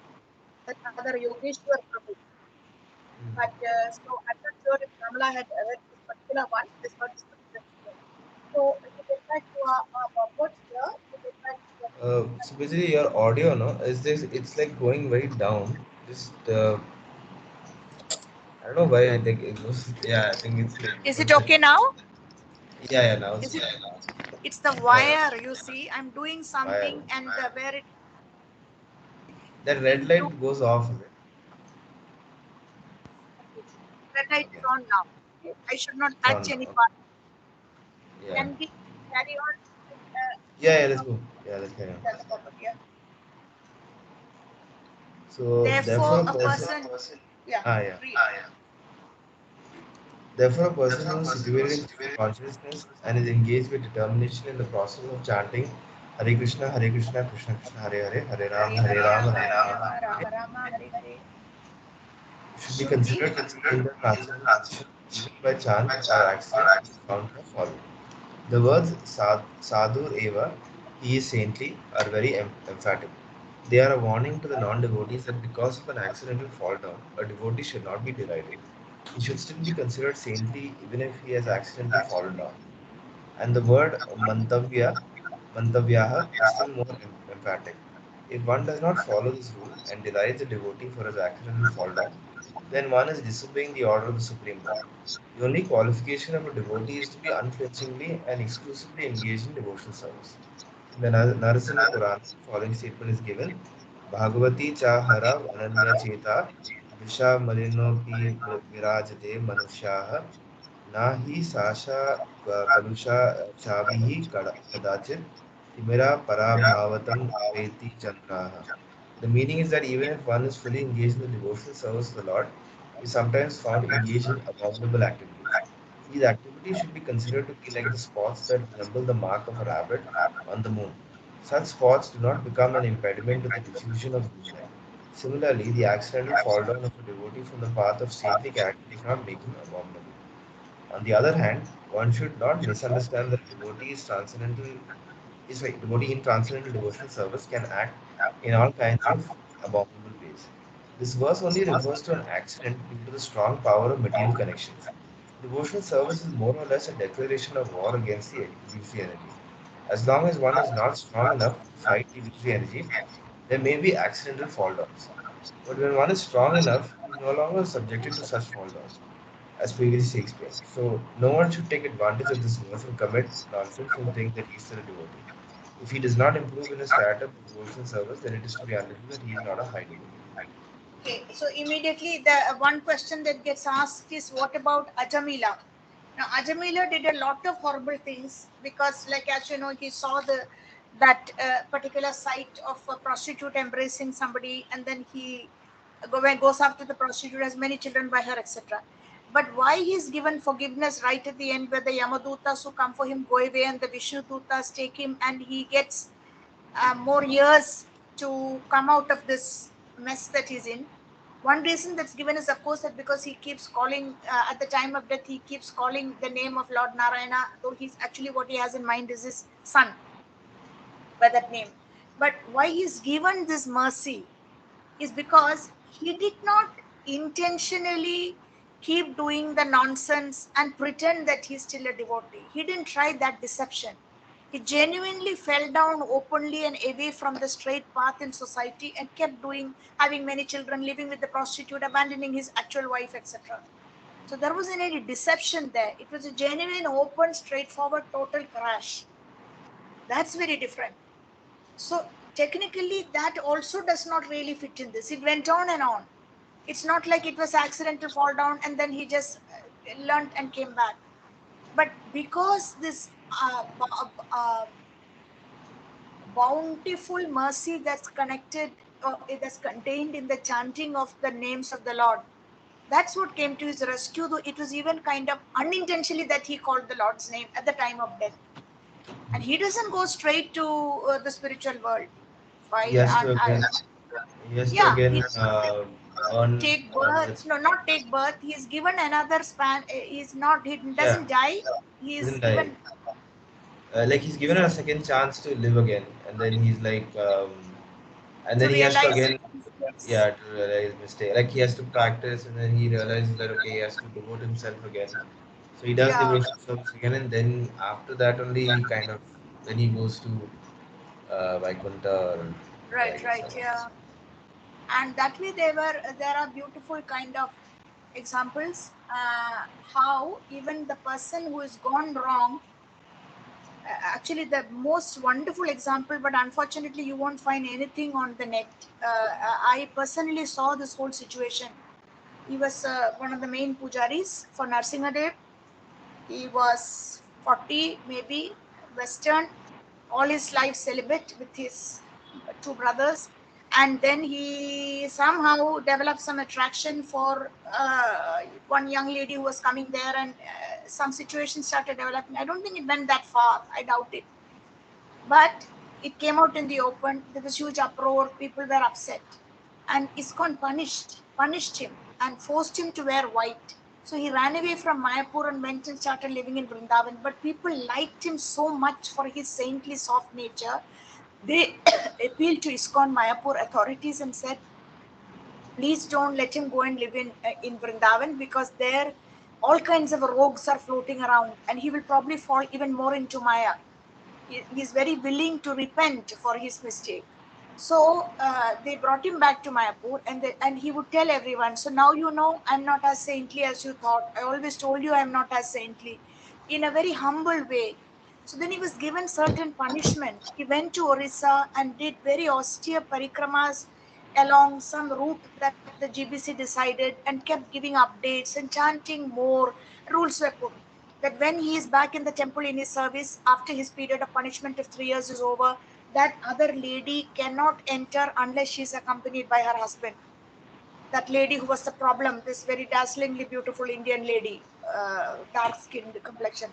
the other Yogeshwar Prabhu. But so I'm not sure if Shamala had read this particular one. This one is particular video. So to get back to our words here, to get back to what we So basically, your audio, no, is this? It's like going very down. Just I don't know why. I think it was. Yeah, I think it's like is it going. okay now? Yeah, yeah. Now it's Is it? fine. It's the Yeah, yeah. wire. You see, I'm doing Wire. something and where it That red into light goes off. Is it? okay, red light is Okay. on now. Okay, I should not It's touch on now. any Okay. part. Yeah. Can we carry on with Yeah, yeah. reading Let's of go. Yeah, let's carry on. the Bhagavad Gita? So therefore, Therefore, a a person. person, yeah, Ah, yeah. read. Therefore, a person who is situated in Krishna consciousness and is engaged with determination in the process of chanting Hare Krishna, Krishna Krishna, Hare Hare Hare, Rama, Hare Rama Rama, Rama, Rama Rama, Hare Hare should be should be. considered to be in the transcendental position, even by chance or accident, he is found to have fallen. The words sadhur eva, he is saintly, are very emphatic. They are a warning to the non-devotees that because of an accidental fall down, a devotee should not be derided. He should still be considered saintly even if he has accidentally fallen down. And the word mantavyaha, is still more emphatic. If one does not follow this rule and derides a devotee for his accidental fall down, then one is disobeying the order of the Supreme Lord. The only qualification of a devotee is to be unflinchingly and exclusively engaged in devotional service. In the Narasimha Purana, the following statement is given: Bhagavati cha hara ananya cheta visha malinopi virajate manushyaha nahi sasha kalusha chavihi kadachit timira parabhavatam veti chandraha. The meaning is that even if one is fully engaged in the devotional service of the Lord, he is sometimes found engaged in abominable activities. These activities should be considered to be like the spots that resemble the mark of a rabbit on the moon. Such spots do not become an impediment to the diffusion of moonlight. Similarly, the accidental fall down of a devotee from the path of saintly character does not make him abominable. On the other hand, one should not misunderstand that a devotee devotee in transcendental devotional service can act in all kinds of abominable ways. This verse only refers to an accident due to the strong power of material connections. Devotional service is more or less a declaration of war against the illusory energy. As long as one is not strong enough to fight illusory energy, there may be accidental fall downs. But when one is strong enough, he is no longer subjected to such fall downs, as previously explained. So, no one should take advantage of this verse and commit nonsense and think that he is still a devotee. If he does not improve in his character by devotional service, then it is to be understood that he is not a high devotee. Okay, so immediately the one question that gets asked is what about Ajamila? Now Ajamila did a lot of horrible things because, like as you know, he saw the that particular sight of a prostitute embracing somebody, and then he goes after the prostitute, has many children by her, etc. But why he's given forgiveness right at the end, where the Yamadutas who come for him go away and the Vishnu Dutas take him, and he gets more years to come out of this mess that he's in. One reason that's given is, of course, that because he keeps calling, at the time of death, he keeps calling the name of Lord Narayana, though he's actually what he has in mind is his son by that name. But why he's given this mercy is because he did not intentionally keep doing the nonsense and pretend that he's still a devotee. He didn't try that deception. He genuinely fell down openly and away from the straight path in society and kept doing, having many children, living with the prostitute, abandoning his actual wife, etc. So there wasn't any deception there. It was a genuine, open, straightforward, total crash. That's very different. So technically, that also does not really fit in this. It went on and on. It's not like it was accidental fall down and then he just learned and came back. But because this bountiful mercy that's connected or that's contained in the chanting of the names of the Lord, that's what came to his rescue. Though it was even kind of unintentionally that he called the Lord's name at the time of death, and he doesn't go straight to the spiritual world. He Why? has to again, Yeah, he earn, take birth. No, not take birth. He's given another span. He's not. He yeah, doesn't die. He he is doesn't die. given. like he's given her a second chance to live again, and then he's like, and To then he has to realize again, mistakes. yeah, to realize mistake. Like he has to practice, and then he realizes that okay, he has to devote himself again. So he does Yeah, devotion service again, and then after that only he kind of then he goes to Vaikuntha, or yeah, I right, guess right, that's yeah. And that way there are beautiful kind of examples, how even the person who has gone wrong, actually the most wonderful example, but unfortunately you won't find anything on the net. I personally saw this whole situation. He was one of the main pujaris for Narsingadev. He was 40 maybe, Western, all his life celibate with his two brothers. And then he somehow developed some attraction for one young lady who was coming there, and some situation started developing. I don't think it went that far, I doubt it. But it came out in the open. There was huge uproar. People were upset, and ISKCON punished him and forced him to wear white. So he ran away from Mayapur and went and started living in Vrindavan. But people liked him so much for his saintly, soft nature. They appealed to ISKCON Mayapur authorities and said, please don't let him go and live in Vrindavan, because there all kinds of rogues are floating around, and he will probably fall even more into Maya. He is very willing to repent for his mistake. So they brought him back to Mayapur, and he would tell everyone, so now you know I'm not as saintly as you thought. I always told you I'm not as saintly, in a very humble way. So then he was given certain punishment. He went to Orissa and did very austere parikramas along some route that the GBC decided, and kept giving updates and chanting more. Rules were put that when he is back in the temple in his service, after his period of punishment of 3 years is over, that other lady cannot enter unless she is accompanied by her husband. That lady who was the problem, this very dazzlingly beautiful Indian lady, dark skinned complexion.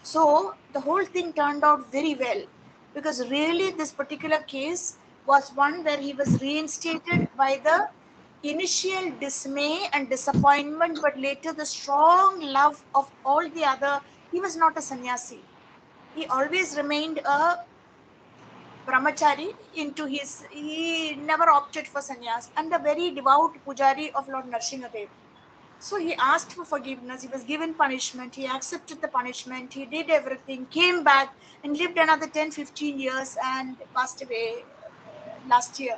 So the whole thing turned out very well, because really this particular case was one where he was reinstated by the initial dismay and disappointment, but later the strong love of all the other. He was not a sannyasi. He always remained a brahmachari into his, he never opted for sannyas, and a very devout pujari of Lord Narsingadev. So he asked for forgiveness. He was given punishment. He accepted the punishment. He did everything, came back and lived another 10, 15 years and passed away last year.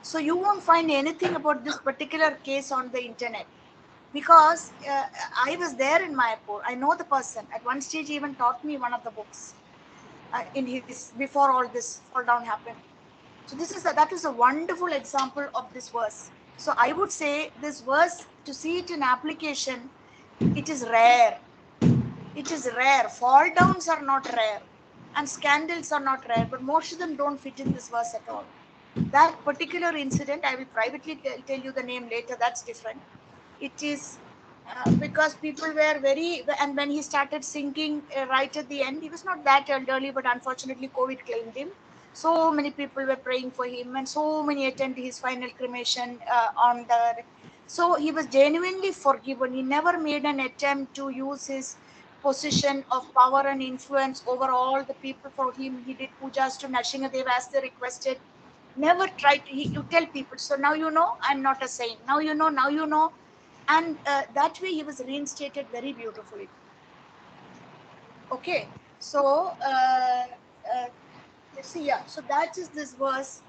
So you won't find anything about this particular case on the internet, because I was there in Mayapur. I know the person. At one stage, he even taught me one of the books in his, before all this fall down happened. So that is a wonderful example of this verse. So I would say this verse, to see it in application, it is rare. It is rare. Fall downs are not rare, and scandals are not rare, but most of them don't fit in this verse at all. That particular incident, I will privately tell you the name later, that's different. It is because people were very, and when he started singing right at the end, he was not that elderly, but unfortunately COVID claimed him. So many people were praying for him, and so many attended his final cremation on the. So he was genuinely forgiven. He never made an attempt to use his position of power and influence over all the people. For him, he did pujas to Nashingadev as they requested. Never tried to, you tell people, so now you know I'm not a saint. Now you know. And that way he was reinstated very beautifully. Okay, so let's see. Yeah, so that is this verse.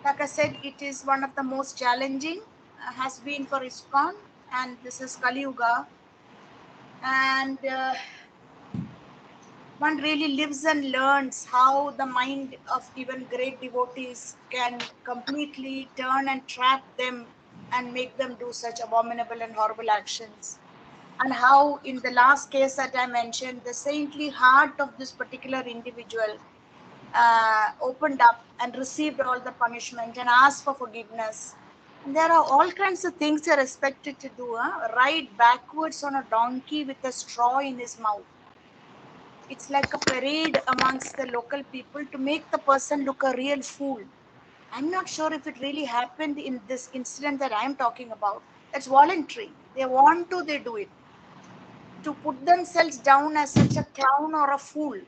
Like I said, it is one of the most challenging, has been for ISKCON, and this is Kali Yuga. And one really lives and learns how the mind of even great devotees can completely turn and trap them and make them do such abominable and horrible actions. And how, in the last case that I mentioned, the saintly heart of this particular individual opened up and received all the punishment and asked for forgiveness. And there are all kinds of things they're expected to do. Ride backwards on a donkey with a straw in his mouth. It's like a parade amongst the local people to make the person look a real fool. I'm not sure if it really happened in this incident that I'm talking about. That's voluntary. They want to, they do it. To put themselves down as such a clown or a fool.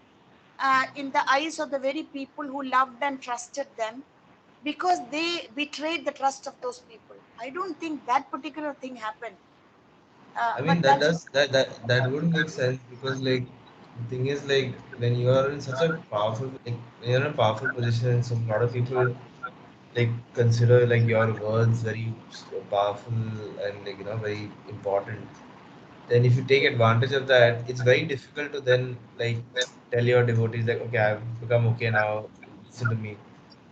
in the eyes of the very people who loved and trusted them, because they betrayed the trust of those people. I don't think that particular thing happened. I But mean that that's does that would make sense because like the thing is like when you are in such a powerful when you're in a powerful position, so a lot of people like consider like your words very powerful and like very important. Then if you take advantage of that, it's very difficult to then like tell your devotees like, okay, I've become okay now, listen to me.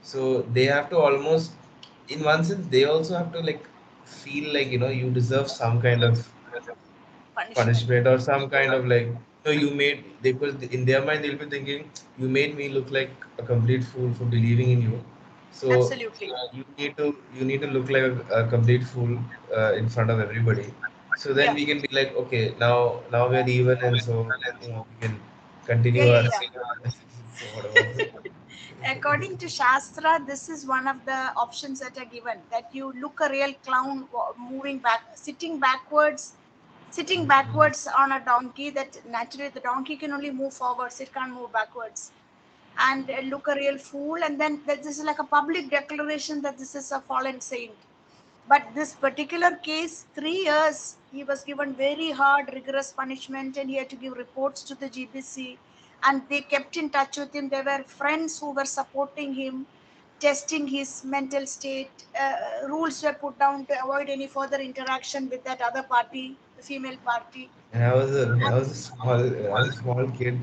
So they have to almost, in one sense, they also have to like feel like you deserve some kind of punishment. punishment or some kind of like you made they will in their mind they'll be thinking you made me look like a complete fool for believing in you. So Absolutely. you need to look like a complete fool in front of everybody. So then Yeah. we can be like, okay, now we're even, and so we can Yeah, continue yeah, our. yeah. So what was it? According to Shastra, this is one of the options that are given, that you look a real clown moving back, sitting backwards on a donkey, that naturally the donkey can only move forwards, it can't move backwards, and look a real fool, and then this is like a public declaration that this is a fallen saint. But this particular case, 3 years, he was given very hard, rigorous punishment, and he had to give reports to the GBC. And they kept in touch with him. There were friends who were supporting him, testing his mental state. Rules were put down to avoid any further interaction with that other party, the female party. And when I was a small kid,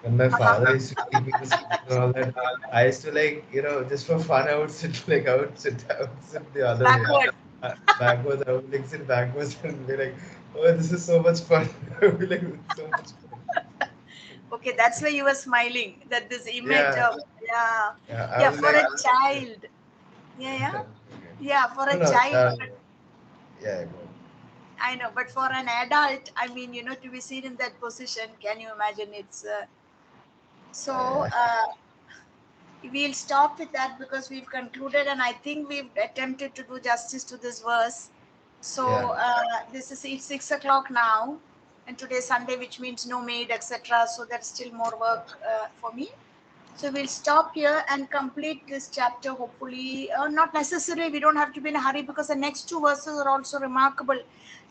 when my father Uh-huh. used to take me to school and all that, I used to like, just for fun, I would sit the other way, Backward. backwards. I would like sit backwards and be like, oh, this is so much fun. I would be like, this is so much fun. Okay, that's why you were smiling. That this image Yeah, of, yeah, yeah. I yeah, was for a like, yeah. child. Yeah, yeah, Okay. yeah, for No, a no. child. Yeah, go on. I know, but for an adult, I mean, to be seen in that position, can you imagine? It's so. Yeah, We'll stop with that because we've concluded, and I think we've attempted to do justice to this verse. yeah. So this is it's 6 o'clock now, and today's Sunday, which means no maid, etc. So there's still more work for me. So we'll stop here and complete this chapter. Hopefully, not necessarily. We don't have to be in a hurry because the next two verses are also remarkable.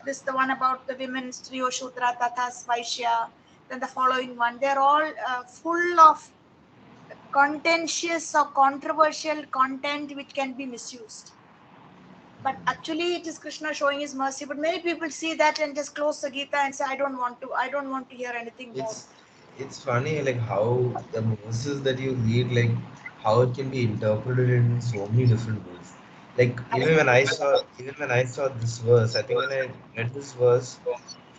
This the one about the women, Striyo Shudra, Tathas Vaishya. Then the following one. They're all full of contentious or controversial content which can be misused. But actually, it is Krishna showing his mercy. But many people see that and just close the Gita and say, "I don't want to. I don't want to hear anything more." It's it's funny like how the verses that you read, like how it can be interpreted in so many different ways. Like even when I saw this verse, I think when I read this verse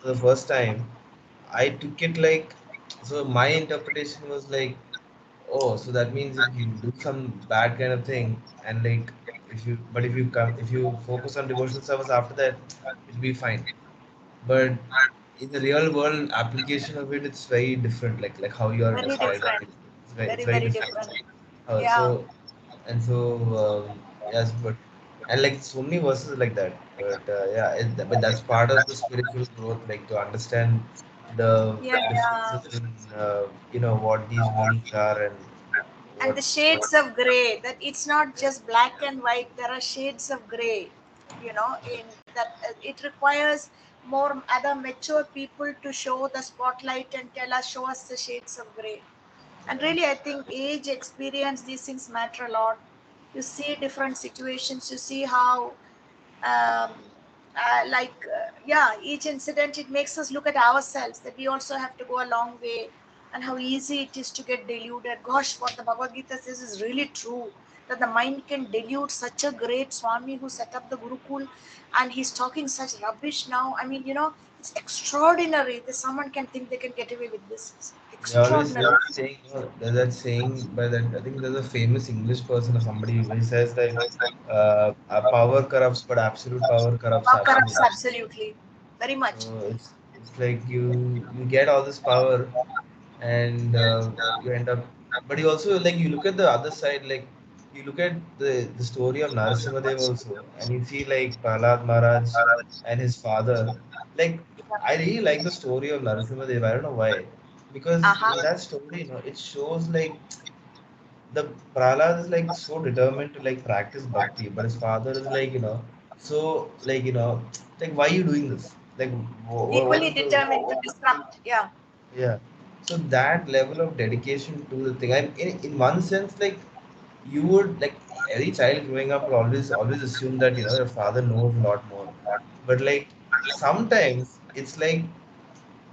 for the first time, I took it like, so my interpretation was like, oh, so that means if you do some bad kind of thing and like if you focus on devotional service after that, it'll be fine. But in the real world application of it, it's very different. Like how you are Very describing different. it, it's Very, very very different. different. Uh, Yeah. so and so yes, but and like so many verses like that. But yeah, but that's part of the spiritual growth, like to understand the Yeah, yeah. differences in what these meanings are and And the what. shades of gray, that it's not Yeah, just black and white, there are shades of gray, in that it requires more other mature people to show the spotlight and show us the shades of gray. And yeah. really, I think age, experience, these things matter a lot. You see different situations, you see how um, yeah, each incident, it makes us look at ourselves, that we also have to go a long way, and how easy it is to get deluded. Gosh, what the Bhagavad Gita says is really true, that the mind can delude such a great Swami who set up the Gurukul, and he's talking such rubbish now. I mean, it's extraordinary that someone can think they can get away with this. It's They always extraordinary. there's a saying, there's that saying by that, I think there's a famous English person or somebody who says like power corrupts, but absolute power corrupts Power corrupts absolutely. absolutely, very much. So it's like you get all this power and you end up, but you also like you look at the other side, like you look at the story of Narasimhadev also, and you see like Prahlad Maharaj and his father. Like I really like the story of Narasimhadev. I don't know why. because Uh-huh. in that story, it shows like the Prahlad is like so determined to like practice bhakti, but his father is like, so like, like why are you doing this? Like, what Equally is the determined to disrupt. Yeah. yeah? So that level of dedication to the thing, and in one sense, like you would like every child growing up will always assume that your father knows a lot more, but like sometimes it's like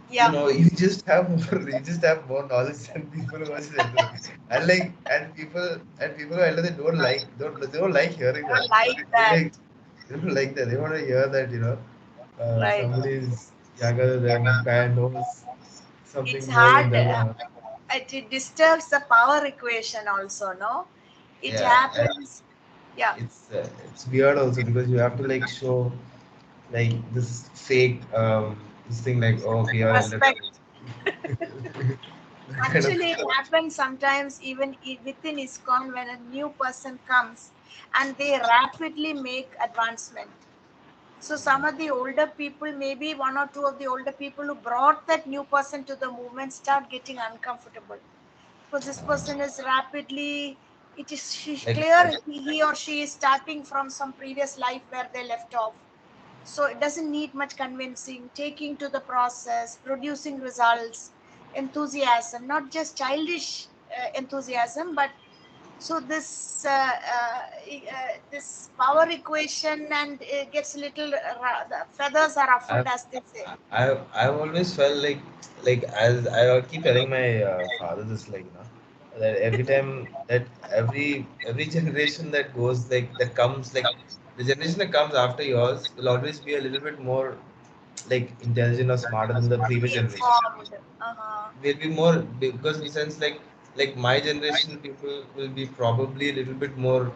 Yeah. you just have more you just have more knowledge than people who are just elder. And like and people who are elder, they don't like hearing that. I like They that. like they don't like that. They want to hear that Right. somebody is younger than them, kind knows It's something more than hard. them. It disturbs the power equation also, no? It Yeah, and happens. Yeah. it's weird also because you have to like show like this fake this thing like, oh, okay, you're elder than Respect. me. That kind of Actually, it happens sometimes even within ISKCON when a new person comes and they rapidly make advancement. So some of the older people, maybe one or two of the older people who brought that new person to the movement, start getting uncomfortable because this person is rapidly. It is like clear he or she is starting from some previous life where they left off. So it doesn't need much convincing, taking to the process, producing results, enthusiasm, not just childish enthusiasm, but so this power equation and it gets a little the feathers are ruffled, I've as they say. I've always felt like as I keep telling my father this, like that every time that every generation that goes like that comes like the generation that comes after yours will always be a little bit more like intelligent or smarter than the previous generation. Informed. Uh-huh. Will be more because in the sense like my generation people will be probably a little bit more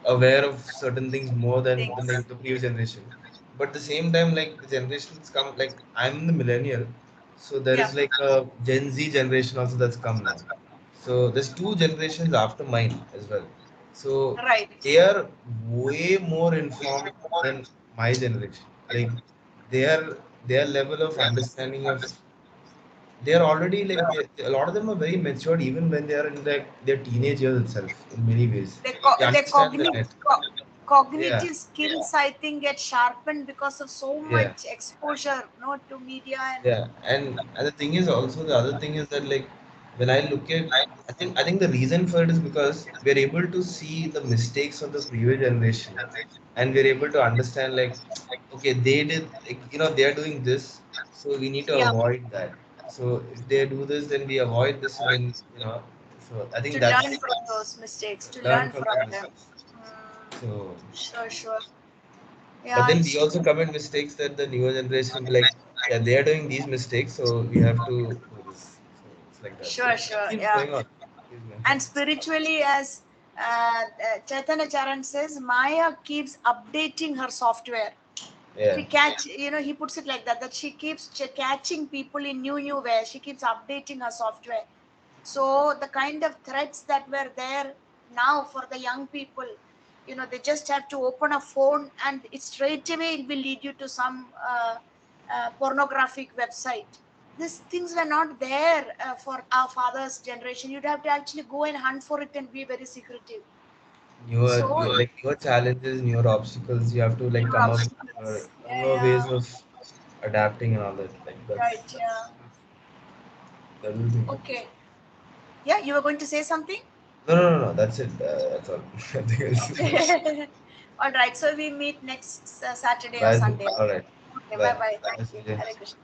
aware of certain things more than Things. like the previous generation, but at the same time like the generations come like I'm the millennial, so there Yeah. is like a Gen Z generation also that's come now, so there's two generations after mine as well, so Right. they are way more informed than my generation, like their their level of understanding of they are already like a lot of them are very matured even when they are in their teenage years itself in many ways. They The understand the net. Yeah, cognitive skills, I think, get sharpened because of so yeah, much exposure, no, to media and yeah. And the thing is also the other thing is that like when I look at I think the reason for it is because we're able to see the mistakes of the previous generation and we're able to understand like okay they did like they are doing this, so we need to yeah, avoid that. So if they do this then we avoid this, and then so I think to learn that's from those mistakes, to learn learn from from the them. mistakes. Mm, So, sure, sure. but Yeah, then it's we true. also commit mistakes that the newer generation be like, yeah, they are doing these mistakes, so we have to do this. So it's like that. So Sure, it sure. keeps Yeah. going on. Keeps going on. And spiritually, as Chaitanya Charan says, Maya keeps updating her software. Yeah. She catch, he puts it like that, that she keeps catching people in new ways. She keeps updating her software. So the kind of threats that were there now for the young people, they just have to open a phone and it straight away it will lead you to some pornographic website. These things were not there for our father's generation. You'd have to actually go and hunt for it and be very secretive. So Like newer challenges, newer obstacles. You have to like newer come up with obstacles. Yeah, newer yeah. ways of adapting and all that. Like Right, that's yeah. that's the thing. Okay. Yeah, you were going to say something? No, no, no, no. That's it. That's all. Nothing else. All right. So we meet next Saturday or Bye. Sunday. All right. Okay. Bye Bye. bye. Thank Bye, you. Supriya. Hare Krishna.